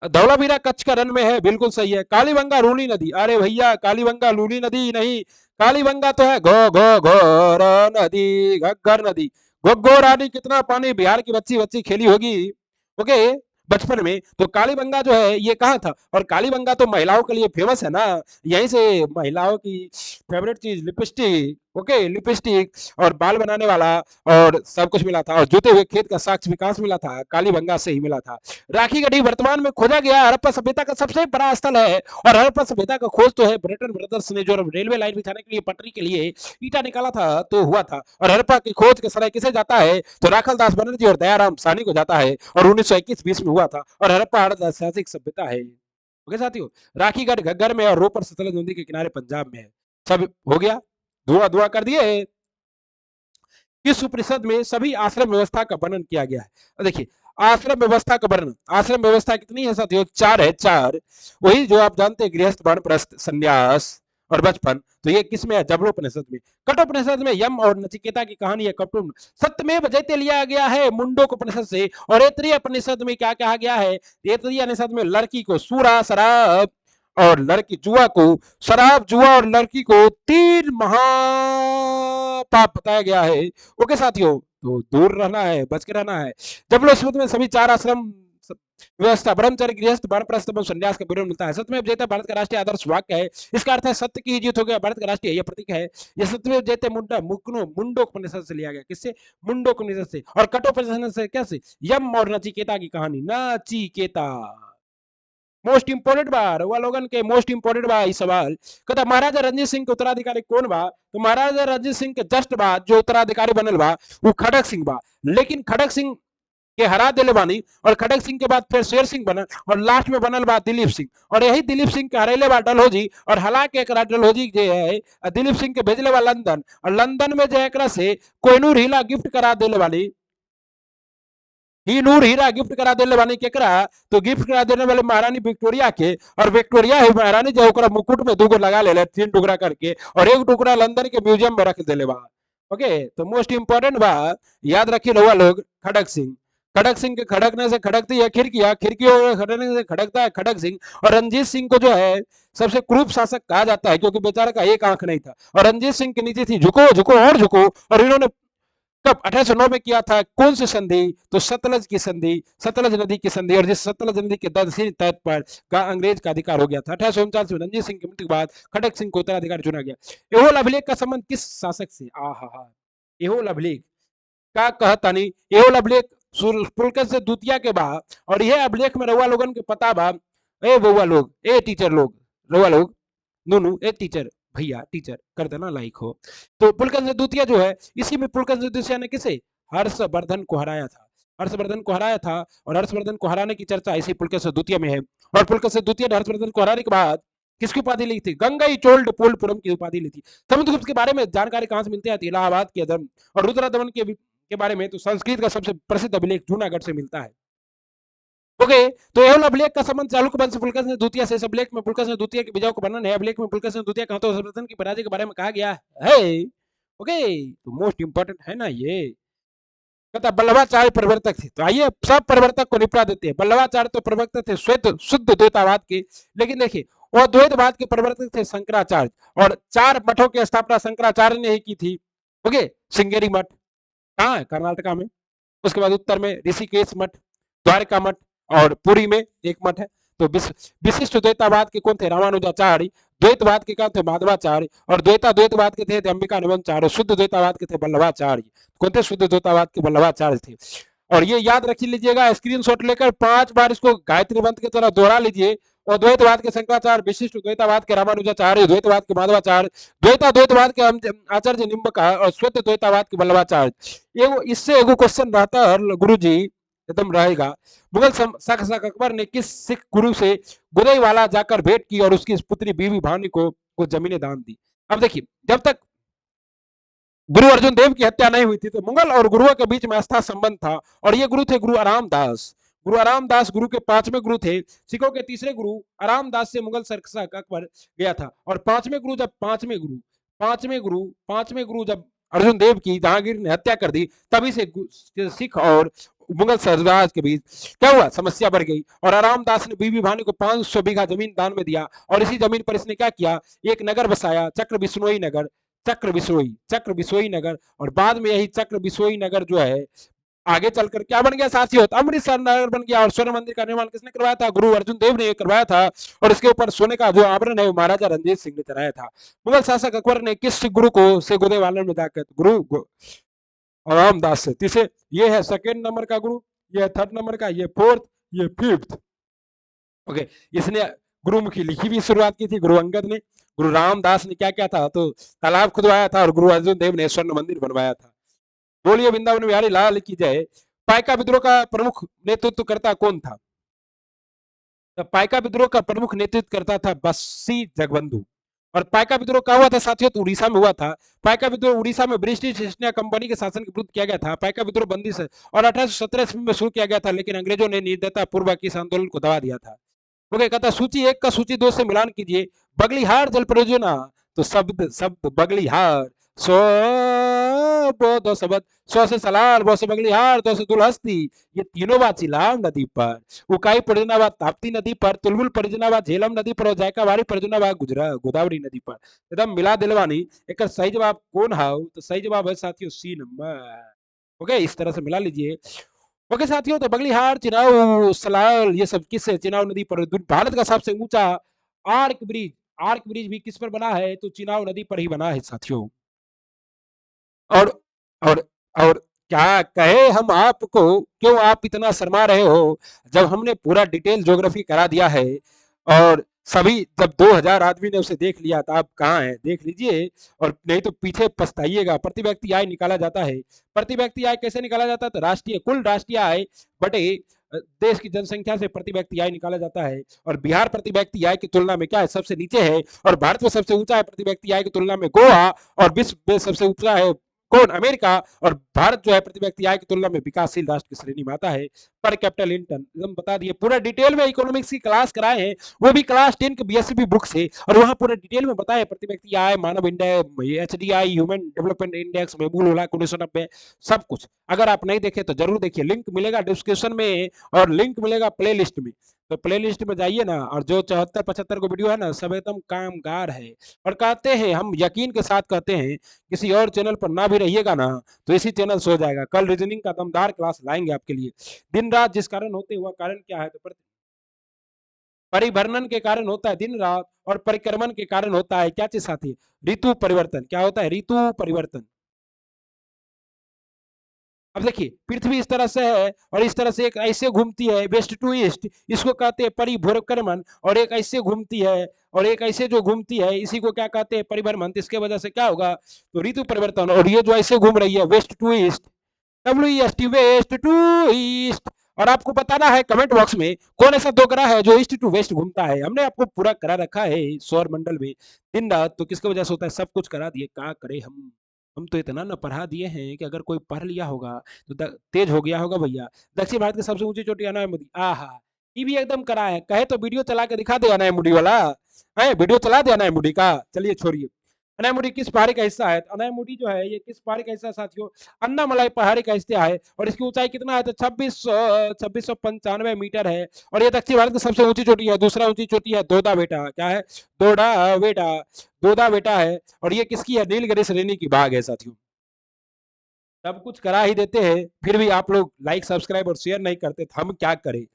धौलावीरा कच्छ का रन में है, बिल्कुल सही है। कालीबंगा लूनी नदी, अरे भैया कालीबंगा लूनी नदी नहीं, कालीबंगा तो है घो घो घोर नदी, घग्गर नदी। घोघो रानी कितना पानी, बिहार की बच्ची बच्ची खेली होगी, ओके, बचपन में। तो कालीबंगा जो है ये कहाँ था, और कालीबंगा तो महिलाओं के लिए फेमस है ना, यहीं से महिलाओं की फेवरेट चीज लिपस्टिक, ओके, लिपस्टिक और बाल बनाने वाला और सब कुछ मिला था, और जुते हुए खेत का साक्ष्य विकास मिला था, कालीबंगा से ही मिला था। राखी गढ़ी वर्तमान में खोजा गया हड़प्पा सभ्यता का सबसे बड़ा स्थल है, और हड़प्पा सभ्यता का खोज तो है ब्रिटेन ब्रदर्स ने जो रेलवे लाइन बिछाने के लिए, पटरी के लिए ईटा निकाला था तो हुआ था। और हड़प्पा की खोज का श्रेय किसे जाता है, तो राखल दास बनर्जी और दयाराम साहनी को जाता है, और 1921-20 में हुआ था। और हड़प्पा ऐतिहासिक सभ्यता है। ओके साथियों, राखीगढ़ घग्गर में और रोपर सतलज नदी के किनारे पंजाब में है। सब हो गया, धुआं धुआं कर दिए। इस उपनिषद में सभी आश्रम व्यवस्था का वर्णन किया गया है। देखिए आश्रम व्यवस्था का वर्णन, आश्रम व्यवस्था कितनी है साथियों, 4 है, 4। वही जो आप जानते हैं, गृहस्थ, वानप्रस्थ, संन्यास और बचपन। तो ये किस में है, जबलोपनिषद में। कठोपनिषद में यम और नचिकेता की कहानी है। कठोप सत्यमेव जयते लिया गया है मुंडोपनिषद से। और ऐतरेय उपनिषद में क्या कहा गया है, ऐतरेय उपनिषद में लड़की को सूरा, शराब और लड़की जुआ को, शराब जुआ और लड़की को 3 महापाप बताया गया है। ओके साथियों, तो दूर रहना है, बच के रहना है। जबलोपनिषद में सभी 4 आश्रम व्यवस्था, ब्रह्मचर्य, गृहस्थ, वानप्रस्थ एवं संन्यास का विवरण मिलता है। सत्यमेव जयते भारत का राष्ट्रीय आदर्श वाक्य है। इसका अर्थ है सत्य की जीत हो गया, भारत का राष्ट्रीय यह प्रतीक है। यह सत्यमेव जयते मुंडा मुकनो मुंडोपनिषद से लिया गया, किससे, मुंडोपनिषद से। और कठोपनिषद से कैसे, यम और नचिकेता की कहानी, नचिकेता। मोस्ट इंपोर्टेंट बार हुआ लोगन के, मोस्ट इंपोर्टेंट बा सवाल। कहता महाराजा रंजीत सिंह के उत्तराधिकारी कौन बा, तो महाराजा रंजीत सिंह के जस्ट बाद जो उत्तराधिकारी बनल बा वो खड़क सिंह बा। लेकिन खड़क सिंह के हरा दिले बानी, और खड़क सिंह के बाद फिर शेर सिंह बनल, और लास्ट में बनल बा दिलीप सिंह। और यही दिलीप सिंह के हरेले बा डलहौजी, और हला के एकरा डलहौजी जो है दिलीप सिंह के भेजले बा लंदन, और लंदन में जो एकरा से कोहिनूर हीरा गिफ्ट करा दिले वाली, ही नूर हीरा गिफ्ट करा देने वाली केकरा, तो गिफ्ट करा देने वाले महारानी विक्टोरिया के। और विक्टोरिया ही महारानी जो ओकरा मुकुट में 2 लगा ले 3 टुकड़ा करके, और 1 टुकड़ा लंदन के म्यूजियम में रख देले बा। ओके, तो मोस्ट इंपोर्टेंट बात याद रखिए रहुआ लोग, खड़क सिंह, खड़क सिंह के खड़कने से खड़कती है खिड़कियां, खिड़कियों खड़कने से खड़कता है खड़क सिंह। और रंजीत सिंह को जो है सबसे क्रूप शासक कहा जाता है, क्योंकि बेचारा का एक आंख नहीं था। और रंजीत सिंह के नीचे थी झुको झुको और झुको। और इन्होंने कब 1809 में किया था, कौन सी संधि, तो सतलज की संधि, सतलज नदी की संधि। और जिस सतलज नदी के दक्षिणी तट पर का अंग्रेज का अधिकार हो गया था। 1849 में रंजीत सिंह की मृत्यु के बाद खड़क सिंह को उत्तराधिकारी चुना गया। एहोल अभिलेख का संबंध किस शासक से, आहा, एहोल अभिलेख का कहता नहीं, एहोल अभिलेख पुलकेश से द्वितीय के बाद। और यह अभिलेख में रहुआ लोगन के पता बा, ए बउआ लोग, ए टीचर लोग, रहुआ लोग, नूनू ए टीचर, भैया टीचर कर देना लाइक हो। तो पुलकेश द्वितीय जो है, इसी में पुलकेश द्वितीय ने किसे, हर्षवर्धन को हराया था, हर्षवर्धन को हराया था। और हर्षवर्धन को हराने की चर्चा इसी पुलकेश द्वितीय में है। और पुलकेश द्वितीय ने हर्षवर्धन को हराने के बाद किसकी उपाधि ली थी, गंगई चोल्ड पोलपुरम की उपाधि ली थी। समुद्रगुप्त के बारे में जानकारी कहां से मिलती है, इलाहाबाद के धर्म। और रुद्रदमन के बारे में तो संस्कृत का सबसे प्रसिद्ध अभिलेख जूनागढ़ से मिलता है। ओके, तो एहोल अभिलेख का संबंध चालुक्य वंश पुलकेश द्वितीय से। अभिलेख में पुलकेश द्वितीय की विजय का वर्णन है। अभिलेख में पुलकेश द्वितीय का हर्षवर्धन की पराजय के बारे में कहा गया है। ओके, तो मोस्ट इंपोर्टेंट है ना ये। कहता बल्लभाचार्य प्रवर्तक थे, तो आइए सब प्रवर्तक को निपटा देते हैं। बल्लभाचार्य तो प्रवर्तक थे श्वेत शुद्ध द्वैतवाद के, लेकिन देखिए और द्वैतवाद के प्रवर्तक थे शंकराचार्य। और 4 मठों की स्थापना शंकराचार्य ने ही की थी। ओके, श्रृंगेरी मठ कहाँ है, कर्नाटका में। उसके बाद उत्तर में ऋषिकेश मठ, द्वारका मठ, और पुरी में एक मठ है। तो विशिष्ट द्वैतवाद के कौन थे, रामानुजाचार्य। द्वैतवाद के कौन थे, माधवाचार्य। और द्वैतवाद के थे अंबिका निबंचार्य। शुद्ध द्वैतवाद के थे वल्लभाचार्य। कौन थे, शुद्ध द्वैतवाद के वल्लभाचार्य थे। और ये याद रख लीजिएगा, स्क्रीनशॉट लेकर 5 बार इसको गायत्री मंत्र की तरह दोहरा लीजिए। और द्वैतवाद के शंकराचार्य, विशिष्ट द्वैतवाद के रामानुजाचार्य, द्वैतवाद के माधवाचार्य, द्वैतवाद के आचार्य निम्बका और श्वेत द्वैतवाद के वल्लभाचार्य। इससे एगो क्वेश्चन रहता है गुरु जी, एकदम रहेगा, मुगल शासक अकबर ने किस सिख गुरु से गुदईवाला जाकर भेंट की और उसकी पुत्री बीवी भानी को जमीनें दान दी। अब देखिए, जब तक गुरु अर्जुन देव की हत्या नहीं हुई थी तो मुगल और गुरुओं के बीच में आस्था संबंध था। और ये गुरु थे गुरु आरामदास। गुरु आरामदास गुरु के 5वें गुरु थे। सिखों के तीसरे गुरु आरामदास से मुगल शासक अकबर गया था। और पांचवें गुरु जब अर्जुन देव की जहांगीर ने हत्या कर दी, तभी से सिख और मुगल साम्राज्य के बीच क्या हुआ, समस्या बढ़ गई। और आरामदास ने बीबी भानी को 500 बीघा जमीन दान में दिया। और इसी जमीन पर इसने क्या किया, एक नगर बसाया, चक्र बिश्नोई नगर, चक्र बिसोई नगर। और बाद में यही चक्र बिसोई नगर जो है आगे चलकर क्या बन गया साथियों, अमृतसर नगर बन गया। और स्वर्ण मंदिर का निर्माण किसने करवाया था, गुरु अर्जुन देव ने करवाया था। और इसके ऊपर सोने का जो आवरण है वो महाराजा रंजीत सिंह ने चढ़ाया था। मुगल शासक अकबर ने किस गुरु को से गोदेवाला में जाकर गुरु रामदास से, तीसरे ये है सेकेंड नंबर का गुरु, ये है थर्ड नंबर का, ये फोर्थ, ये फिफ्थ। ओके, इसने गुरुमुखी लिखी भी शुरुआत की थी गुरु अंगद ने। गुरु रामदास ने क्या किया था, तो तालाब खुदवाया था। और गुरु अर्जुन देव ने स्वर्ण मंदिर बनवाया था। बोलिए वृंदावन बिहारी लाल की जय। पाइका विद्रोह का प्रमुख नेतृत्व करता कौन था, तो पाइका विद्रोह का प्रमुख नेतृत्व करता था बस्सी जगबंधु। और पाइका विद्रोह कहा हुआ था साथियों, तो उड़ीसा में हुआ था। पाइका विद्रोह उड़ीसा में ब्रिटिश ईस्ट इंडिया कंपनी के शासन के विरुद्ध किया गया था। पाइका विद्रोह बंदी से और 1817 ईस्वी में शुरू किया गया था, लेकिन अंग्रेजों ने निर्दयता पूर्वक इस आंदोलन को दबा दिया था। ओके, कहता सूची 1 का सूची 2 से मिलान कीजिए। बगलीहार जल परियोजना, तो शब्द शब्द बगलीहार, सो बो दो शब्द, सौ से सलार, बो से बगलीहार, दो से दुलहस्ती, ये तीनों बात चिलाम नदी पर, उकाई परियोजना बात ताप्ती नदी पर, तुलबुल परियोजना बात झेलम नदी पर, और जायकावाड़ी परियोजना बात गोदावरी नदी पर। एकदम मिला दिलवानी। एक सही जवाब कौन है, तो सही जवाब है साथियों सी नंबर। ओके, इस तरह से मिला लीजिए। ओके साथियों, तो बगलीहार, चिनाव, सलाल, ये सब किस चिनाव नदी पर। भारत का सबसे ऊंचा आर्क ब्रिज भी किस पर बना है, तो चिनाव नदी पर ही बना है साथियों। और और और क्या कहे हम आपको, क्यों आप इतना शर्मा रहे हो, जब हमने पूरा डिटेल ज्योग्राफी करा दिया है। और सभी जब 2000 आदमी ने उसे देख लिया, तो आप कहाँ हैं, देख लीजिए। और नहीं तो पीछे पछताइएगा। प्रति व्यक्ति आय निकाला जाता है। प्रति व्यक्ति आय कैसे निकाला जाता है, तो कुल राष्ट्रीय आय बटे देश की जनसंख्या से प्रति व्यक्ति आय निकाला जाता है। और बिहार प्रति व्यक्ति आय की तुलना में क्या है, सबसे नीचे है। और भारत में सबसे ऊंचा है प्रति व्यक्ति आय की तुलना में गोवा। और विश्व में सबसे ऊंचा है कौन, अमेरिका। और भारत जो है प्रति व्यक्ति आय की तुलना में विकासशील राष्ट्र की श्रेणी में आता है। पर कैपिटल इनकम एकदम बता दिए, पूरा डिटेल में इकोनॉमिक्स की क्लास कराए हैं, वो भी क्लास 10 के बीएससी बुक से। और वहां पूरा डिटेल में बताया प्रति व्यक्ति आय, मानव index, HDI, human development index, मेबूल 1990, सब कुछ। अगर आप नहीं देखे तो जरूर देखिए, लिंक मिलेगा डिस्क्रिप्शन में और लिंक मिलेगा प्ले लिस्ट में। तो प्ले लिस्ट में जाइए ना, और जो 74-75 को वीडियो है ना, सब एकदम कामगार है। और कहते हैं, हम यकीन के साथ कहते हैं, किसी और चैनल पर ना भी रहिएगा ना, तो इसी चैनल से हो जाएगा। कल रीजनिंग का दमदार क्लास लाएंगे आपके लिए। दिन रात जिस कारण होते हुआ कारण क्या है, तो परिभ्रमण के कारण होता है दिन रात, और परिक्रमण के कारण होता है क्या चीज साथी, ऋतु परिवर्तन। क्या होता है, ऋतु परिवर्तन। अब देखिए, पृथ्वी इस तरह से है और इस तरह से एक ऐसे घूमती है वेस्ट टू ईस्ट, इसको कहते हैं परिभ्रमण। और एक ऐसे घूमती है और एक ऐसे जो घूमती है, इसी को क्या कहते हैं, परिभ्रमण। इसके वजह से क्या होगा, तो ऋतु परिवर्तन। और ये जो ऐसे घूम रही है west to east, WEST, west to east. और आपको बताना है कमेंट बॉक्स में, कौन ऐसा दो ग्रह है जो ईस्ट टू वेस्ट घूमता है। हमने आपको पूरा करा रखा है सौर मंडल में दिन रात, तो किसकी वजह से होता है, सब कुछ करा दिए। क्या करे हम तो इतना ना पढ़ा दिए हैं कि अगर कोई पढ़ लिया होगा तो तेज हो गया होगा भैया। दक्षिण भारत की सबसे ऊंची चोटी अनायमुदी, आहा, ये भी एकदम करा है। कहे तो वीडियो चला के दिखा दे अनायमुडी वाला, है वीडियो चला दे अनायमुडी का। चलिए छोड़िए, अनायमुडी किस पहाड़ी का हिस्सा है, अनायमुडी जो है ये किस पहाड़ी का हिस्सा साथियों, अन्नामलाई पहाड़ी का हिस्सा है। और इसकी ऊंचाई कितना है, तो 2695 मीटर है। और ये दक्षिण भारत की सबसे ऊंची चोटी है। दूसरा ऊंची चोटी है दोदा बेटा, क्या है, दोडा बेटा, दोदा बेटा है। और ये किसकी है, नीलगिरी श्रेणी की बाघ है साथियों। सब कुछ करा ही देते हैं, फिर भी आप लोग लाइक सब्सक्राइब और शेयर नहीं करते, तो हम क्या करें,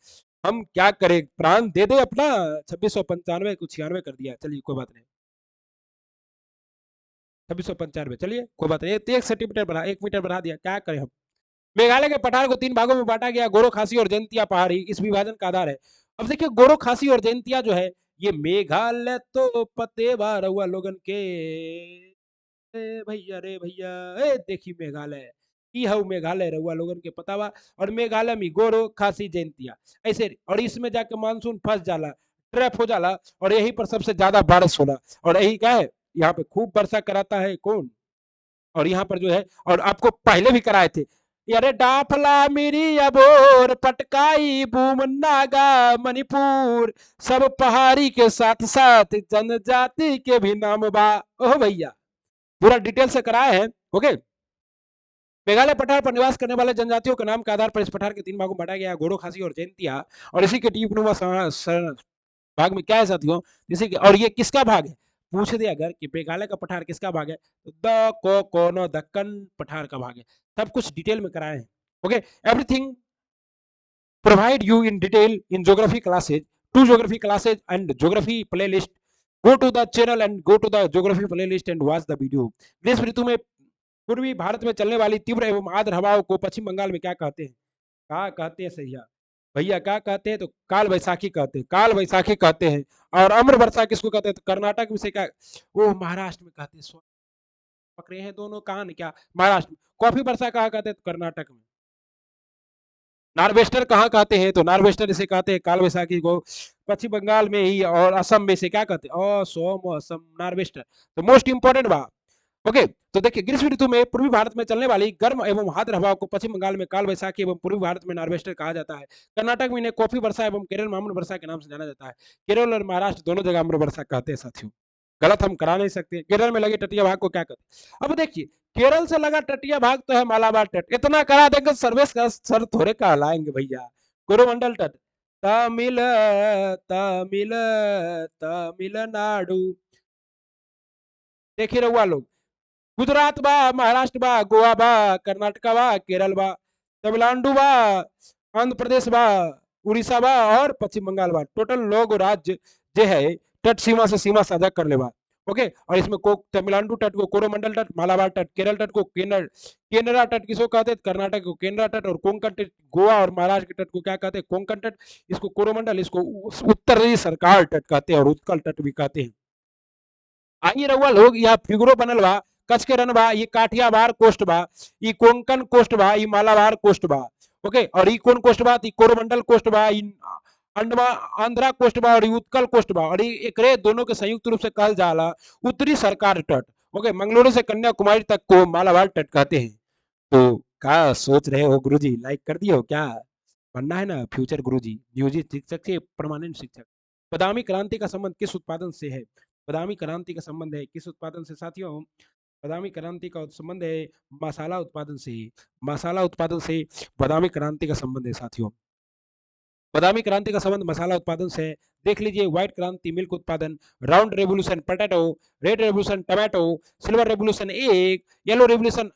हम क्या करें, प्राण दे दे अपना। 2695 को 96 कर दिया, चलिए कोई बात नहीं। 2695, चलिए कोई बात नहीं, 1 सेंटीमीटर बढ़ा, 1 मीटर बढ़ा दिया, क्या करें हम। मेघालय के पठार को 3 भागों में बांटा गया, गोरो, खासी और जयंतिया पहाड़ी इस विभाजन का आधार है। अब देखिए गोरो, खासी और जयंतिया जो है ये मेघालय तो पते बारवा लोगन के भैया रे भैया, ए देखी मेघालय ई हऊ मेघालय रहुआ लोगन के पतावा। और मेघालय में गोरो, खासी, जयंतिया ऐसे, और इसमें जाके मानसून फंस जाला, ट्रैप हो जाला, और यहीं पर सबसे ज्यादा बारिश होला। और यही क्या है, यहाँ पे खूब वर्षा कराता है कौन, और यहाँ पर जो है, और आपको पहले भी कराए थे, अरे डाफला मेरी अबोर पटकाई बूम नागा मणिपुर, सब पहाड़ी के साथ साथ जनजाति के भी नाम बा। ओह भैया पूरा डिटेल से कराए हैं। ओके, मेघालय पठार पर निवास करने वाले जनजातियों के नाम के आधार पर इस पठार के 3 भागों में बांटा गया, गोरो, खासी और जयंतिया। और इसी के टीपनुमा भाग में क्या है साथियों, जैसे कि, और ये किसका भाग है, पूछ दे अगर कि मेघालय का पठार किसका भाग है, तो द को कोनो दक्कन पठार का भाग है। सब कुछ डिटेल में कराए हैं। Okay, everything provide you in detail in geography classes, 2 geography classes and geography playlist. Go to the channel and go to the geography playlist and watch the video. ग्रीष्म ऋतु में पूर्वी भारत में चलने वाली तीव्र एवं आर्द्र हवाओं को पश्चिम बंगाल में क्या कहते हैं, क्या कहते हैं सैया भैया, क्या कहते हैं, तो काल वैसाखी कहते हैं, काल वैसाखी कहते हैं। और अम्र वर्षा किसको कहते हैं, तो कर्नाटक में से क्या, वो महाराष्ट्र में कहते हैं, पकड़े हैं दोनों कान क्या, महाराष्ट्र में। कॉफी वर्षा कहाँ कहते हैं, तो कर्नाटक में। नार्वेस्टर कहाँ कहते हैं, तो नार्वेस्टर इसे कहते हैं काल वैसाखी को पश्चिम बंगाल में ही, और असम में से क्या कहते हैं, असम, असम, नार्वेस्टर। तो मोस्ट इंपोर्टेंट बात। ओके, तो देखिए ग्रीष्म ऋतु में पूर्वी भारत में चलने वाली गर्म एवं आर्द्र हवा को पश्चिम बंगाल में काल वैसाखी एवं पूर्वी भारत में नार्वेस्टर कहा जाता है। कर्नाटक में इन्हें कॉफी वर्षा एवं केरल में अम्र वर्षा के नाम से जाना जाता है। केरल और महाराष्ट्र दोनों जगह अम्र वर्षा कहते हैं साथियों, गलत हम करा नहीं सकते। केरल में लगे तटीय भाग को क्या कहते हैं, अब देखिए केरल से लगा तटीय भाग तो है मालाबार तट, इतना करा देंगे सर्विस का सर थोड़े कहलाएंगे भैया। कोरोमंडल तट, तमिल तमिल तमिलनाडु, देखिए रहुआ लोग, गुजरात बा, महाराष्ट्र बा, गोवा बा, कर्नाटक बा, केरल बा, तमिलनाडु बा, आंध्र प्रदेश बा, उड़ीसा बा, और पश्चिम बंगाल बा। टोटल लोग राज्य जो है तट सीमा से सीमा साझा कर लेबा। ओके, और इसमें को तमिलनाडु तट को कोरोमंडल तट, मालाबार तट, केरल तट को केनरा तट किसको कहते हैं, कर्नाटक को केनरा तट, और कोंकण तट, गोवा और महाराष्ट्र के तट को क्या कहते हैं, कोंकण तट। इसको कोरोमंडल, इसको उत्तरी सरकार तट कहते हैं, और उत्कल तट भी कहते हैं। आइए रहुआ लोग, यहाँ फिगरो बनल बा, कच्छ के रन बा, ये काठियावाड़ कोस्ट बा, ये कोंकण कोस्ट बा, ये मालाबार कोस्ट बा। ओके, और ये कौन कोस्ट बा, कोरोमंडल कोस्ट बा, अंडमा आंध्रा कोस्ट बा, और उत्कल कोस्ट बा, और एकरे दोनों के संयुक्त रूप से कहल जाला उत्तरी सरकार तट। ओके, मंगलोर से कन्याकुमारी तक को मालाबार तट कहते हैं। तो क्या सोच रहे हो गुरुजी, लाइक कर दिए हो क्या, बनना है ना फ्यूचर गुरुजी, नियोजित शिक्षक से परमानेंट शिक्षक। बादामी क्रांति का संबंध किस उत्पादन से है, बादामी क्रांति का संबंध है किस उत्पादन से साथियों, बादामी क्रांति का संबंध है मसाला उत्पादन से, मसाला उत्पादन से बादामी क्रांति का संबंध है साथियों। बादामी क्रांति का संबंध मसाला उत्पादन से है। देख लीजिए, व्हाइट क्रांति मिल्क उत्पादन, round revolution potato, red revolution tomato, silver revolution egg, yellow revolution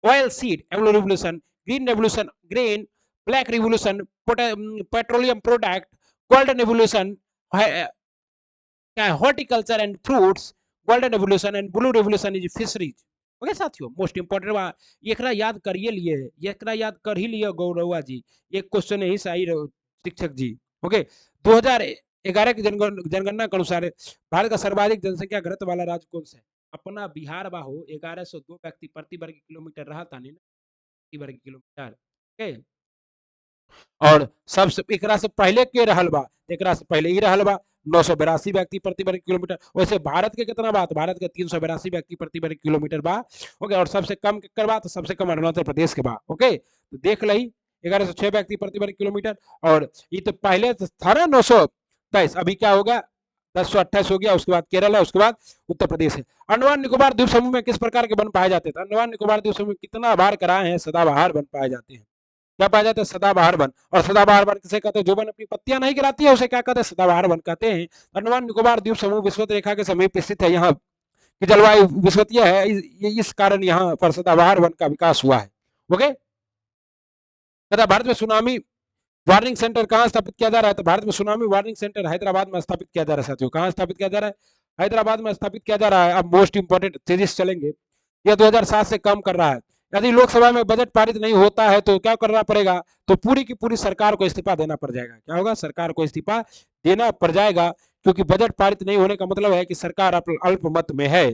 oil seed, yellow revolution, green revolution grain, black revolution petroleum product, golden revolution horticulture and fruits, golden revolution and blue revolution is fisheries. Okay साथियों, मोस्ट इंपोर्टेंट बा, एकरा याद करिए लिए, एकरा याद कर ही लिए गौरवा जी, एक क्वेश्चन यही से आई शिक्षक जी। ओके, 2011 की जनगणना के अनुसार भारत का सर्वाधिक जनसंख्या घनत्व वाला राज्य कौन सा है, अपना बिहार बा हो। 1102 व्यक्ति प्रति वर्ग किलोमीटर रहा था नहीं, प्रति वर्ग किलोमीटर। ओके, और सबसे एकरा से पहले के रहल बा, एकरा से पहले ही रहल बा 982 व्यक्ति प्रति वर्ग किलोमीटर। वैसे भारत के कितना बात, भारत के 382 व्यक्ति प्रति वर्ग किलोमीटर बा। ओके, और सबसे कम के करवा, तो सबसे कम अरुणाचल प्रदेश के बा। ओके, तो देख लही 1106 व्यक्ति प्रति वर्ग किलोमीटर, और ये तो पहले था ना 923, अभी क्या होगा 1028 हो गया। उसके बाद केरल है, उसके बाद उत्तर प्रदेश है। अंडमान निकोबार द्वीप समूह में किस प्रकार के वन पाए जाते थे, अंडमान निकोबार द्वीप समूह कितना बार कराए हैं, सदाबहार वन पाए जाते हैं। क्या पाया जाता है, सदाबहार वन। और सदाबहार वन किसे कहते हैं, जो वन अपनी पत्तियां नहीं गिराती है उसे क्या कहते हैं, सदाबहार वन कहते हैं। अंडमान निकोबार द्वीप समूह विषुवत रेखा के समीप स्थित है, यहाँ की जलवायु विषुवतीय है, इस कारण यहाँ पर सदाबहार वन का विकास हुआ है। ओके, तथा भारत में सुनामी वार्निंग सेंटर कहाँ स्थापित किया जा रहा है, तो भारत में सुनामी वार्निंग सेंटर हैदराबाद में स्थापित किया जा रहा है साथियों। कहाँ स्थापित किया जा रहा है, हैदराबाद में स्थापित किया जा रहा है। अब मोस्ट इंपोर्टेंट तेजी से चलेंगे, यह 2007 से कम कर रहा है, यदि लोकसभा में बजट पारित नहीं होता है तो क्या करना पड़ेगा, तो पूरी की पूरी सरकार को इस्तीफा देना पड़ जाएगा। क्या होगा, सरकार को इस्तीफा देना पड़ जाएगा, क्योंकि बजट पारित नहीं होने का मतलब है कि सरकार अल्पमत में है।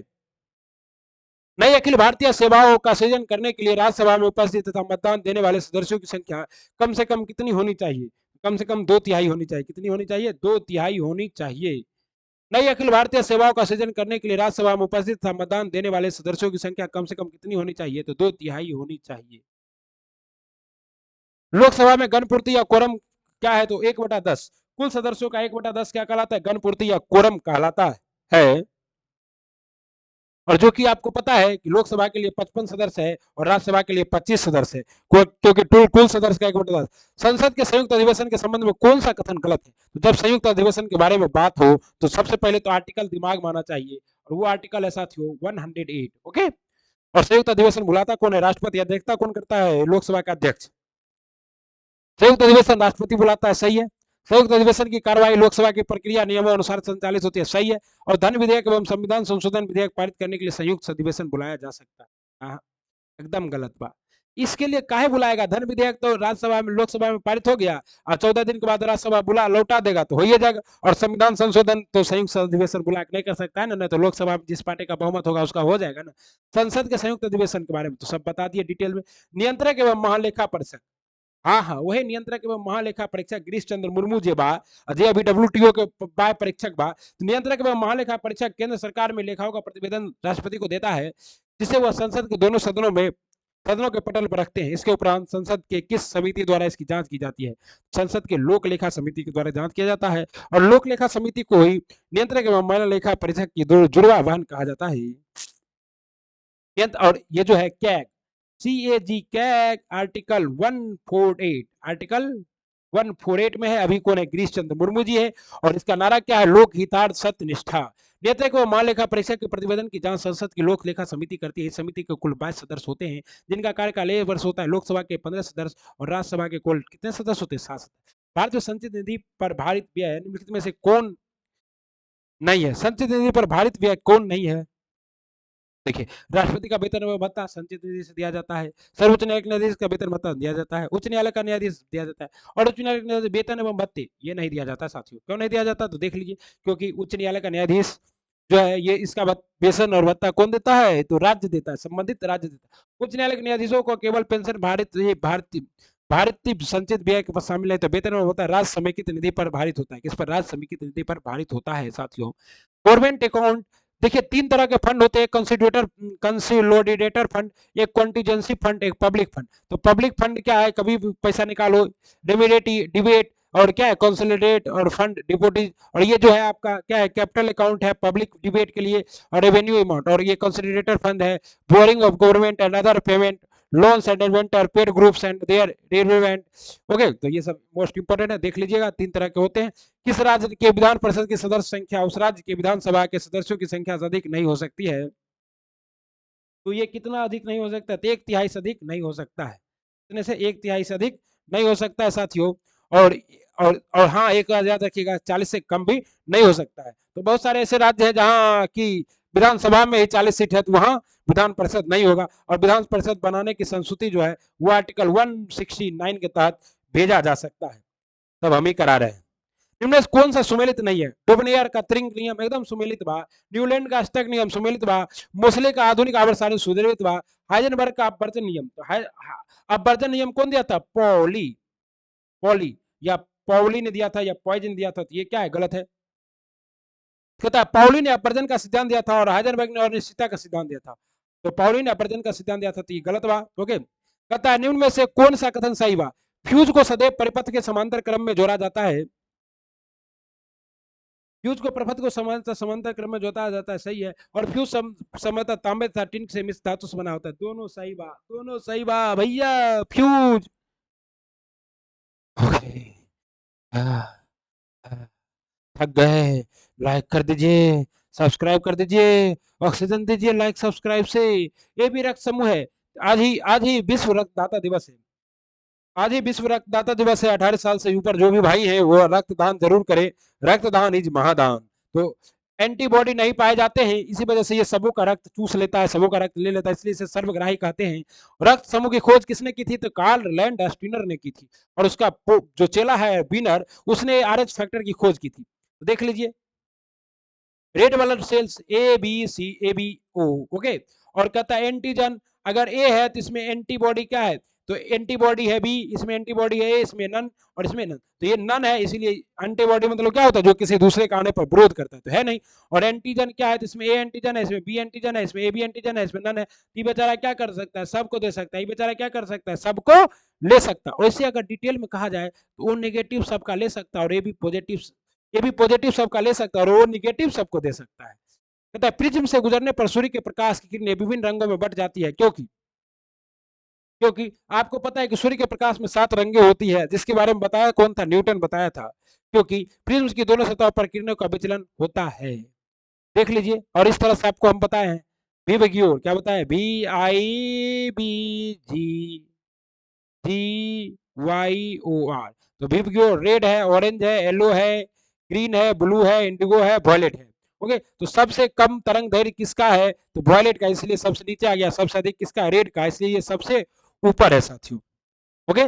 नई अखिल भारतीय सेवाओं का सृजन करने के लिए राज्यसभा में उपस्थित तथा मतदान देने वाले सदस्यों की संख्या कम से कम कितनी होनी चाहिए, कम से कम 2/3 होनी चाहिए। कितनी होनी चाहिए, 2/3 होनी चाहिए। नई अखिल भारतीय सेवाओं का सृजन करने के लिए राज्यसभा में उपस्थित तथा मतदान देने वाले सदस्यों की संख्या कम से कम कितनी होनी चाहिए, तो 2/3 होनी चाहिए। लोकसभा में गणपूर्ति या कोरम क्या है, तो 1/10। कुल सदस्यों का 1/10 क्या कहलाता है, गणपूर्ति या कोरम कहलाता है। और जो कि आपको पता है कि लोकसभा के लिए 55 सदस्य है और राज्यसभा के लिए 25 सदस्य है, क्योंकि कुल सदस्य का 1/10। संसद के संयुक्त अधिवेशन के संबंध में कौन सा कथन गलत है, तो जब संयुक्त अधिवेशन के बारे में बात हो तो सबसे पहले तो आर्टिकल दिमाग में आना चाहिए, और वो आर्टिकल है साथियों 108। ओके, और संयुक्त अधिवेशन बुलाता कौन है, राष्ट्रपति। अध्यक्षता कौन करता है, लोकसभा का अध्यक्ष। संयुक्त अधिवेशन राष्ट्रपति बुलाता है, सही है। संयुक्त अधिवेशन की कार्यवाही लोकसभा की प्रक्रिया नियमों अनुसार संचालित होती है, सही है। और धन विधेयक एवं संविधान संशोधन विधेयक पारित करने के लिए संयुक्त अधिवेशन बुलाया जा सकता है। हाँ, एकदम गलत बात। इसके लिए काहे बुलाएगा, धन विधेयक तो राज्यसभा में लोकसभा में पारित हो गया और 14 दिन के बाद राज्यसभा बुला लौटा देगा तो हो ही जाएगा। और संविधान संशोधन तो संयुक्त अधिवेशन बुला नहीं कर सकता है ना, नहीं तो लोकसभा में जिस पार्टी का बहुमत होगा उसका हो जाएगा ना। संसद के संयुक्त अधिवेशन के बारे में तो सब बता दिए डिटेल में। नियंत्रक एवं महालेखा परीक्षक, हाँ हाँ वही नियंत्रक एवं महालेखा परीक्षक गिरीश चंद्र मुर्मू जी बा, जे अभी WTO के बाय परीक्षक बा। तो नियंत्रक एवं महालेखा परीक्षक केंद्र सरकार में लेखाओं का प्रतिवेदन राष्ट्रपति को देता है, जिसे वह संसद के दोनों सदनों के पटल पर रखते हैं। इसके उपरांत संसद के किस समिति द्वारा इसकी जांच की जाती है, संसद के लोक लेखा समिति के द्वारा जांच किया जाता है। और लोक लेखा समिति को ही नियंत्रक एवं महालेखा परीक्षक की जुड़वा वाहन कहा जाता है। और ये जो है CAG, CAG CAG article 148, article 148 में है। अभी कौन है, गिरीश चंद्र मुर्मू जी है। और इसका नारा क्या है, लोक हितार्थ सत्य निष्ठा। नियंत्रक व महालेखा परीक्षक के प्रतिवेदन की जांच संसद की लोक लेखा समिति करती है। इस समिति के कुल 22 सदस्य होते हैं, जिनका कार्यकाल 1 वर्ष होता है। लोकसभा के 15 सदस्य और राज्यसभा के कुल कितने सदस्य होते हैं, 7 सदस्य। भारतीय संचित निधि पर भारित व्यय निम्नलिखित में से कौन नहीं है, संचित निधि पर भारित व्यय कौन नहीं है। देखिए, राष्ट्रपति का वेतन एवं भत्ता संचित निधि से दिया जाता है। सर्वोच्च न्यायालय के न्यायाधीश का वेतन भत्ता दिया जाता है। उच्च न्यायालय का न्यायाधीश दिया जाता है। और उच्च न्यायालय का वेतन एवं भत्ते ये नहीं दिया जाता साथियों। क्यों नहीं दिया जाता, तो देख लीजिए, क्योंकि उच्च न्यायालय का न्यायाधीश जो है ये इसका वेतन और भत्ता कौन देता है, तो राज्य देता है, संबंधित राज्य देता है। उच्च न्यायालय के न्यायाधीशों को केवल पेंशन भारतीय संचित व्यय के पास शामिल है, तो वेतन होता है राज्य समेकित निधि पर भारित होता है। किस पर, राज्य समेकित निधि पर भारित होता है साथियों। गवर्नमेंट अकाउंट, देखिए 3 तरह के फंड होते हैं, कंसोलिडेटर फंड, एक कॉन्टीजेंसी फंड, एक पब्लिक फंड। तो पब्लिक फंड क्या है, कभी भी पैसा निकालो, डिबेट और क्या है, कंसोलिडेट और फंड डिपोजिट। और ये जो है आपका क्या है, कैपिटल अकाउंट है पब्लिक डिबेट के लिए और रेवेन्यू अमाउंट। और ये कंसोलिडेटर फंड है boring of government and other payment loans and inventor paid groups and their derivative. Okay, तो ये सब मोस्ट इंपोर्टेंट है, देख लीजिएगा 3 तरह के होते हैं। किस राज्य के विधान परिषद की सदस्य संख्या उस राज्य के विधानसभा के सदस्यों की संख्या से अधिक नहीं हो सकती है, तो ये कितना अधिक नहीं हो सकता, तो 1/3 से अधिक नहीं हो सकता है। इतने से 1/3 से अधिक नहीं हो सकता है साथियों। और हाँ, एक बात याद रखिएगा, 40 से कम भी नहीं हो सकता है। तो बहुत सारे ऐसे राज्य हैं जहाँ की विधानसभा में ही 40 सीट है, तो वहां विधान परिषद नहीं होगा। और विधान परिषद बनाने की संस्तुति जो है वो आर्टिकल 169 के तहत भेजा जा सकता है, तब हम ही करा रहे हैं। निम्न से कौन सा सुमेलित नहीं है, डुबनियर का त्रिंग नियम एकदम सुमेलित बा, न्यूलैंड का स्टक नियम सुमेलित बा, मोसले का आधुनिक आवर्त सुदृढ़ बा, हाइजेनबर्ग का अपवर्जन नियम, तो अपवर्जन नियम कौन दिया था, पॉली या पॉली ने दिया था या पॉइजन दिया था, तो ये क्या है, गलत है। कहता है पॉली ने अपवर्जन का सिद्धांत दिया था और हाइजेनबर्ग ने अनिश्चितता का सिद्धांत दिया था, तो पॉली ने अपवर्जन का सिद्धांत दिया था, तो ये गलत बा। ओके, कहता है निम्न में से कौन सा कथन सही बा, फ्यूज को सदैव परिपथ के समांतर क्रम में जोड़ा जाता है, फ्यूज को प्रपथ को समांतर क्रम में जोड़ा जाता है, सही है। और फ्यूज समता तांबे तथा टिन से मिश्र धातु से बना होता है, दोनों सही बा, दोनों सही बा भैया। फ्यूज थक गए, लाइक कर दीजिए, सब्सक्राइब कर दीजिए, ऑक्सीजन दीजिए लाइक सब्सक्राइब से। ये भी रक्त समूह है। आज ही विश्व रक्तदाता दिवस है, आज ही विश्व रक्तदाता दिवस है। 18 साल से ऊपर जो भी भाई है वो रक्तदान जरूर करे, रक्तदान इज महादान। तो एंटीबॉडी नहीं पाए जाते हैं, इसी वजह से ये समूह का रक्त चूस लेता है, समूह का रक्त ले लेता है, इसलिए इसे सर्वग्राही कहते हैं। रक्त समूह की खोज किसने की थी? तो कार्ल लैंडस्टीनर ने की थी, और उसका जो चेला है बीनर, उसने आरएच फैक्टर की खोज की थी। तो देख लीजिए, red blood cells A B C A B O, okay. और कहता है एंटीजन, अगर ए है तो इसमें एंटीबॉडी क्या है? तो एंटीबॉडी है बी, इसमें एंटीबॉडी है ए, इसमें नन, और इसमें नन, तो ये नन है, इसीलिए एंटीबॉडी मतलब क्या होता है? जो किसी दूसरे के आने पर विरोध करता है, तो है नहीं। और एंटीजन क्या है? तो इसमें ए एंटीजन है, इसमें बी एंटीजन है, इसमें ए बी एंटीजन है, इसमें नन है। ये बेचारा क्या कर सकता है? सबको दे सकता है। ये बेचारा क्या कर सकता है? सबको ले सकता है। वैसे अगर डिटेल में कहा जाए तो वो नेगेटिव सबका ले सकता है, और ये भी पॉजिटिव सबका ले सकता है, और वो निगेटिव सबको दे सकता है। कहता है प्रिज्म से गुजरने पर सूर्य के प्रकाश की किरणें विभिन्न रंगों में बट जाती है, क्योंकि क्योंकि आपको पता है कि सूर्य के प्रकाश में 7 रंगें होती है, जिसके बारे में बताया कौन था? न्यूटन बताया था। क्योंकि प्रिज्म की दोनों सतहों पर किरणों का विचलन होता है। देख लीजिए, और इस तरह से आपको हम बताए हैं विबग्योर, क्या बताया? VIBGYOR। तो विबग्योर रेड है, ऑरेंज है, येलो है, ग्रीन है, ब्लू है, इंडिगो है, वॉयलेट है। ओके, तो सबसे कम तरंग दैर्घ्य किसका है? तो वॉयलेट का, इसलिए सबसे नीचे आ गया। सबसे अधिक किसका? रेड का, इसलिए ये सबसे ऊपर है साथियों। ओके,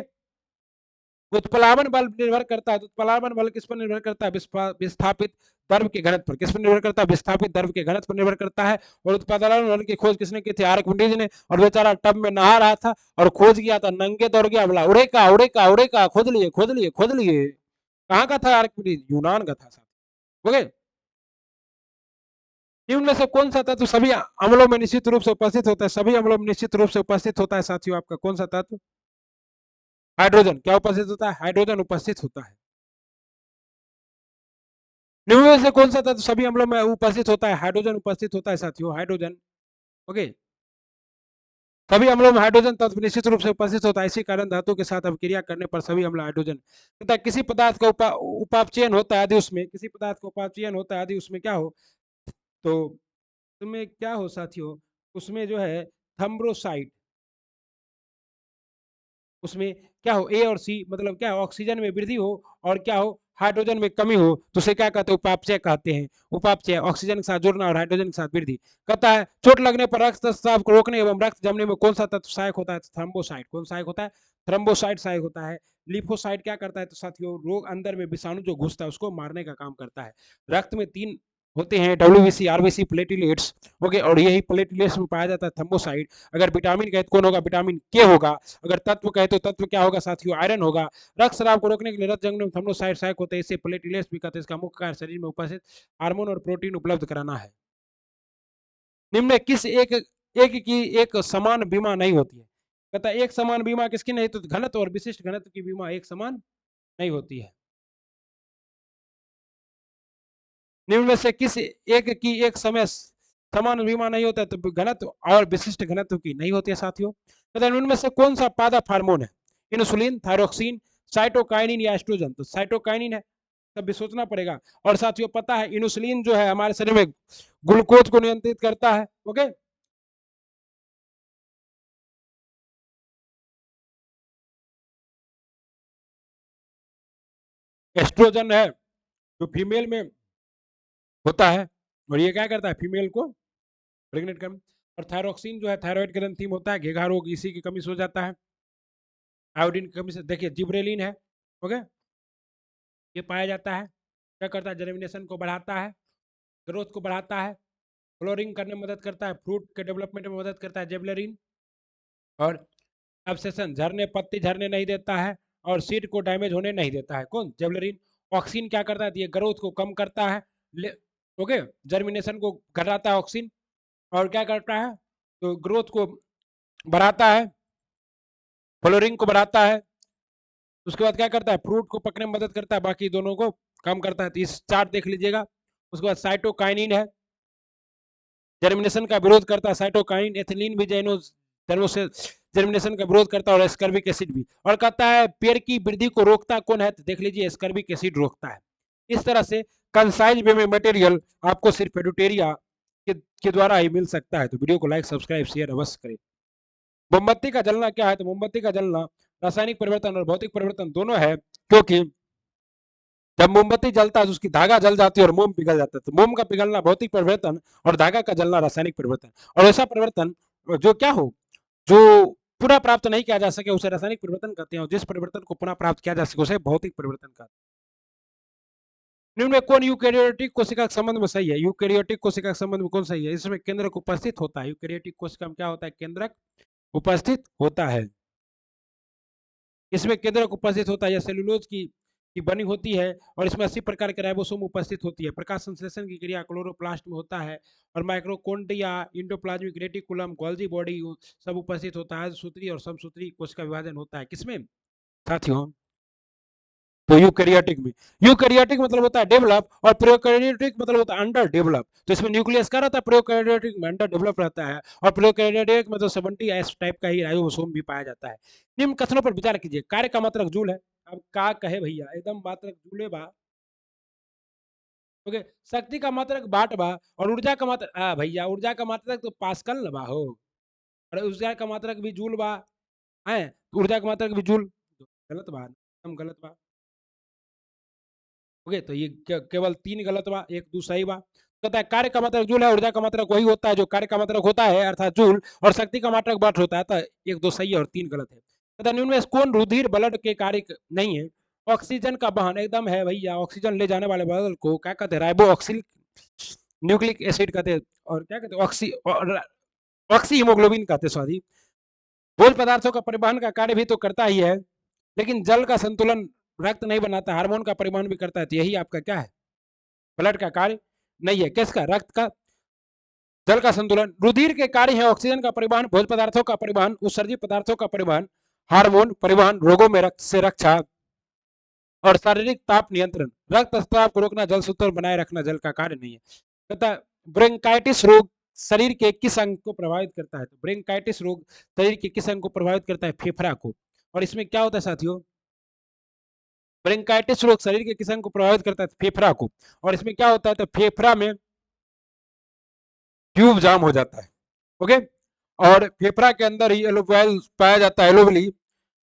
उत्प्लावन बल निर्भर करता है। तो उत्प्लावन बल किस पर निर्भर करता है? विस्थापित द्रव के घनत्व पर। किस पर निर्भर करता है? विस्थापित द्रव के घनत्व पर निर्भर करता है। और उत्प्लावन बल की खोज किसने की थी? आर्किमिडीज ने। और बेचारा टब में नहा रहा था और खोज किया था, नंगे दौड़ गया, बोला उड़ेका उड़ेका उड़ेका, खोज लिए खोज लिए खोज लिए। कहाँ का था आर्किमिडीज? यूनान का था। ओके, निम्न में से कौन सा तत्व सभी अम्लों में निश्चित रूप से उपस्थित होता है? सभी अम्लों में निश्चित रूप से उपस्थित होता है साथियों, आपका कौन सा तत्व? हाइड्रोजन। क्या उपस्थित होता है? हाइड्रोजन उपस्थित होता है। निम्न में से कौन सा तत्व सभी अम्लों में उपस्थित होता है? हाइड्रोजन उपस्थित होता है साथियों, हाइड्रोजन। ओके, सभी अम्लों में हाइड्रोजन तत्व निश्चित रूप से उपस्थित होता है। इसी कारण धातु के साथ अभिक्रिया करने पर सभी अम्ल हाइड्रोजन, तथा किसी पदार्थ का उपापचयन होता है यदि उसमें, किसी पदार्थ का उपापचयन होता है यदि उसमें क्या हो? तो उसमें क्या हो साथियों? उसमें जो है थम्ब्रोसाइट, उसमें क्या हो? ए और सी, मतलब क्या हो? ऑक्सीजन में वृद्धि हो और क्या हो? हाइड्रोजन में कमी हो, तो उसे क्या कहते हैं? उपापचय कहते हैं। उपापचय ऑक्सीजन के साथ जुड़ना और हाइड्रोजन के साथ वृद्धि। कहता है चोट लगने पर रक्तस्राव को रोकने एवं रक्त जमने में कौन सा तत्व सहायक होता है? थ्रोम्बोसाइट। कौन सहायक होता है? थ्रोम्बोसाइट सहायक होता है। लिफोसाइट क्या करता है? तो साथियों रोग अंदर में विषाणु जो घुसता है उसको मारने का काम करता है। रक्त में 3 होते हैं, WBC, RBC, प्लेटिलेट्स। ओके, और यही प्लेटिलेट्स में पाया जाता है थम्बोसाइट। अगर विटामिन कहे तो कौन होगा? विटामिन के होगा। अगर तत्व कहे तो तत्व क्या होगा साथियों? आयरन होगा। रक्त स्राव को रोकने के लिए रक्त जंग में थर्मोसाइट सहायक होते हैं, इसे प्लेटिलेट्स भी कहते हैं। इसका मुख्य कार्य शरीर में उपस्थित हार्मोन और प्रोटीन उपलब्ध कराना है। निम्न में किस एक की एक समान बीमा नहीं होती है? कहता है एक समान बीमा किसकी नहीं? तो घनत्व और विशिष्ट घनत्व की बीमा एक समान नहीं होती है। निम्न में से किस एक की एक समय समान बीमा नहीं होता है? तो घनत्व और विशिष्ट घनत्व की नहीं होती है साथियों। कहता है निम्न में से कौन सा पादप हार्मोन है? इंसुलिन, थायरोक्सिन, साइटोकाइनिन या एस्ट्रोजन? तो साइटोकाइनिन है, तब भी सोचना पड़ेगा। और साथियों पता है इंसुलिन जो है हमारे शरीर में ग्लूकोज को नियंत्रित करता है। ओके, एस्ट्रोजन है जो फीमेल में होता है, और ये क्या करता है? फीमेल को प्रेग्नेंट कर। और थायरोक्सिन जो है थायराइड ग्रंथि में होता है, घेघा रोग इसी की कमी से हो जाता है। आयोडीन की कमी से, देखिए जिब्रेलिन है, ओके, ये पाया जाता है। क्या करता है? जर्मिनेशन को बढ़ाता है, ग्रोथ को बढ़ाता है, फ्लोरिंग करने में मदद करता है, फ्रूट के डेवलपमेंट में मदद करता है जेबलेरिन। और अब्सेशन, झरने पत्ती झरने नहीं देता है, और सीड को डैमेज होने नहीं देता है। कौन? जेबलेरिन। ऑक्सीन क्या करता है? ये ग्रोथ को कम करता है, ओके, जर्मिनेशन को घटाता है ऑक्सीन। और क्या करता है? तो ग्रोथ को बढ़ाता है, फ्लोरिंग को बढ़ाता है। उसके बाद क्या करता है? फ्रूट को पकने में मदद करता है, बाकी दोनों को कम करता है। तो इस चार्ट देख लीजिएगा। उसके बाद साइटोकाइनिन है, जर्मिनेशन का विरोध करता है। साइटोकाइन, एथिलीन भी जर्मिनेशन का विरोध करता है, और एस्कर्बिक एसिड भी। और कहता है पेड़ की वृद्धि को रोकता कौन है? तो देख लीजिए एस्कर्बिक एसिड रोकता है। इस तरह से कंसाइज वे में मटेरियल आपको सिर्फ एडुटेरिया के द्वारा ही मिल सकता है। तो वीडियो को लाइक सब्सक्राइब शेयर अवश्य करें। मोमबत्ती का जलना क्या है? तो मोमबत्ती का जलना रासायनिक परिवर्तन और भौतिक परिवर्तन दोनों है, क्योंकि जब मोमबत्ती जलता है तो उसकी धागा जल जाती है और मोम पिघल जाता है। तो मोम का पिघलना भौतिक परिवर्तन और धागा का जलना रासायनिक परिवर्तन। और ऐसा परिवर्तन जो क्या हो, जो पुनः प्राप्त नहीं किया जा सके उसे रासायनिक परिवर्तन कहते हैं, और जिस परिवर्तन को पुनः प्राप्त किया जा सके उसे भौतिक परिवर्तन कहते हैं। निम्न में कौन यूकेरियोटिक कोशिका के संबंध में सही है? यूकेरियोटिक कोशिका के संबंध में कौन सही है? इसमें केंद्रक उपस्थित होता है। यूकेरियोटिक कोशिका में क्या होता है? केंद्रक उपस्थित होता है। इसमें केंद्रक उपस्थित होता है। यह सेलुलोज की बनी होती है और इसमें 80 प्रकार के राइबोसोम उपस्थित होती है। प्रकाश संश्लेषण की क्रिया क्लोरोप्लास्ट में होता है और माइक्रोकोन्टिया, इंडोप्लाज्मिक रेटिकुलम, गोल्जी बॉडी सब उपस्थित होता है। सूत्री और समसूत्री कोशिका विभाजन होता है। किसमें साथियों? तो यूकैरियोटिक में। यूकैरियोटिक मतलब होता है डेवलप और प्रोकैरियोटिक मतलब होता है अंडर डेवलप। तो इसमें न्यूक्लियस क्या रहता है? प्रोकैरियोटिक में अंडर डेवलप रहता है और प्रोकैरियोटिक में तो 70 एस टाइप का ही राइबोसोम भी पाया जाता है। निम्न कथनों पर विचार कीजिए। कार्य का मात्रक जूल है। अब का कहे भैया, एकदम मात्रक जूले बा। ओके, शक्ति का मात्रक वाट बा और ऊर्जा का मात्रक भैया ऊर्जा का मात्रक तो पास्कल बा हो, और ऊर्जा का मात्रक भी जूल बा है। ऊर्जा का मात्रक भी जूल, गलत बा, एकदम गलत बा। ओके, तो ये केवल 3 गलत बा, 1 2 सही बा। कहता है कार्य का मात्रक जूल है, ऊर्जा का मात्रक वही होता है जो कार्य का मात्रक होता है अर्थात जूल, और शक्ति का मात्रक वाट होता है। तो 1 2 सही है और 3 गलत है। कहता है निम्न में कौन रुधिर ब्लड के कार्य नहीं है? ऑक्सीजन का वाहन एकदम है भैया। ऑक्सीजन ले जाने वाले बल को क्या कहते हैं? राइबो ऑक्सिल न्यूक्लिक एसिड कहते हैं, और क्या कहते हैं? ऑक्सी हीमोग्लोबिन कहते हैं। सॉरी, भोज पदार्थों का परिवहन का कार्य भी तो करता ही है, लेकिन जल का संतुलन रक्त नहीं बनाता, हार्मोन का परिवहन भी करता है। तो यही आपका क्या है? ब्लड का कार्य नहीं है। किसका? रक्त का, जल का संतुलन। रुधिर के कार्य है ऑक्सीजन का परिवहन, भोज पदार्थों का परिवहन, उत्सर्जित पदार्थों का परिवहन, हार्मोन परिवहन, रोगों में रक्त से रक्षा और शारीरिक ताप नियंत्रण। रक्तस्राव को रोकना, जल सूत्र बनाए रखना जल का कार्य नहीं है। कहता ब्रोंकाइटिस रोग शरीर के किस अंग को प्रभावित करता है? तो ब्रोंकाइटिस रोग शरीर के किस अंग को प्रभावित करता है? फेफड़ा को। और इसमें क्या होता है साथियों? ब्रोंकाइटिस रोग शरीर के किस अंग को प्रभावित करता है? फेफड़ा को। और इसमें क्या होता है? तो फेफड़ा में ट्यूब जाम हो जाता है। ओके, और फेफड़ा के अंदर ही एलोवेल पाया जाता है। एलोवेली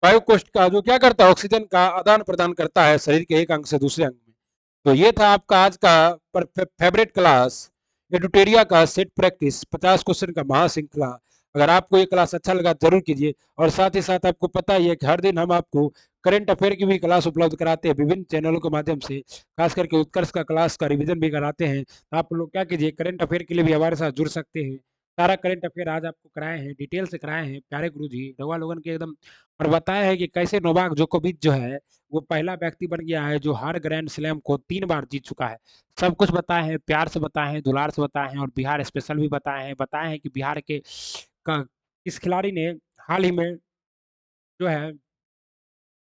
वायु कोष्ठ का जो क्या करता है? ऑक्सीजन का आदान प्रदान करता है शरीर के एक अंग से दूसरे अंग में। तो ये था आपका आज का फेवरेट क्लास एडुटेरिया का सेट प्रैक्टिस 50 क्वेश्चन का महाश्रृंखला। अगर आपको ये क्लास अच्छा लगा जरूर कीजिए, और साथ ही साथ आपको पता ही है कि हर दिन हम आपको करंट अफेयर की भी क्लास उपलब्ध कराते हैं विभिन्न चैनलों के माध्यम से। खास करके उत्कर्ष का क्लास का रिवीजन भी कराते हैं। तो आप लोग क्या कीजिए, करंट अफेयर के लिए भी हमारे साथ जुड़ सकते हैं। सारा करंट अफेयर आज आपको कराए हैं, डिटेल से कराए हैं प्यारे गुरु जी रवा लोगन के एकदम, और बताया है कि कैसे नोवाक जोकोविच जो है वो पहला व्यक्ति बन गया है जो हर ग्रैंड स्लैम को 3 बार जीत चुका है। सब कुछ बताए हैं, प्यार से बताए हैं, दुलार से बताए हैं, और बिहार स्पेशल भी बताए हैं कि बिहार के इस खिलाड़ी ने हाल ही में जो है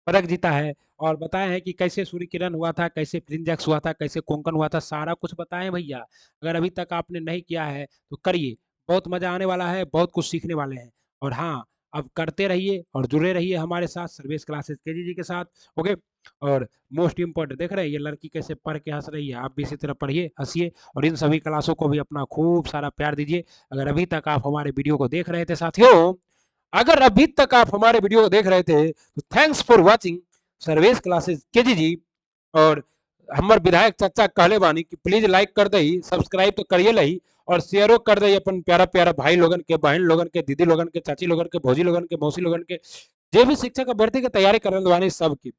पदक जीता है, और बताया है कि कैसे सूर्य किरण हुआ था, कैसे प्रिंजैक्स हुआ था, कैसे कोंकण हुआ था, सारा कुछ बताए हैं भैया। अगर अभी तक आपने नहीं किया है तो करिए, बहुत मजा आने वाला है, बहुत कुछ सीखने वाले हैं। और हाँ, अब करते रहिए और जुड़े रहिए हमारे साथ सर्विस क्लासेस केजी जी के साथ। ओके, और मोस्ट इम्पोर्टेंट देख रहे हैं ये लड़की कैसे पढ़ के हंस रही है, आप भी इसी तरह पढ़िए, हंसिए, और इन सभी क्लासों को भी अपना खूब सारा प्यार दीजिए। अगर अभी तक आप हमारे वीडियो को देख रहे थे साथियों, अगर अभी तक आप हमारे वीडियो को देख रहे थे तो thanks for watching service classes KG जी। और हमार विधायक चाचा कहले बानी कि प्लीज लाइक कर दही, सब्सक्राइब तो करिए लही, और शेयरो कर दही अपन प्यारा प्यारा भाई लोगन के, बहन लोगन के, दीदी लोगन के, चाची लोगन के, भौजी लोगन के, मौसी लोगन के, जे भी शिक्षक अभ्यर्थी की तैयारी करने वाले सब की।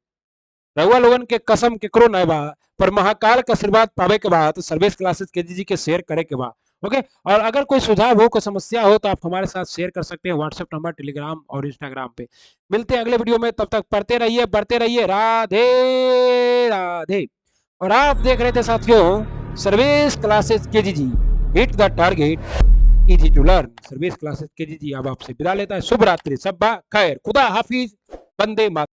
रउआ लोगन के कसम केकरो नहीं बा, पर महाकाल का आशीर्वाद पावे के बाद सर्विस क्लासेस केजी जी के शेयर करे के बाद। ओके, और अगर कोई सुझाव हो, कोई समस्या हो, तो आप हमारे साथ शेयर कर सकते हैं व्हाट्सएप नंबर, टेलीग्राम और इंस्टाग्राम पे। मिलते हैं अगले वीडियो में, तब तक पढ़ते रहिए, बढ़ते रहिए, राधे राधे। और आप देख रहे थे साथियों सर्विस क्लासेस केजी जी, hit the target easy to learn. Service classes KG जी अब आपसे विदा लेता है। शुभ रात्रि, सब्बा खैर, खुदा हाफिज, वंदे मातरम।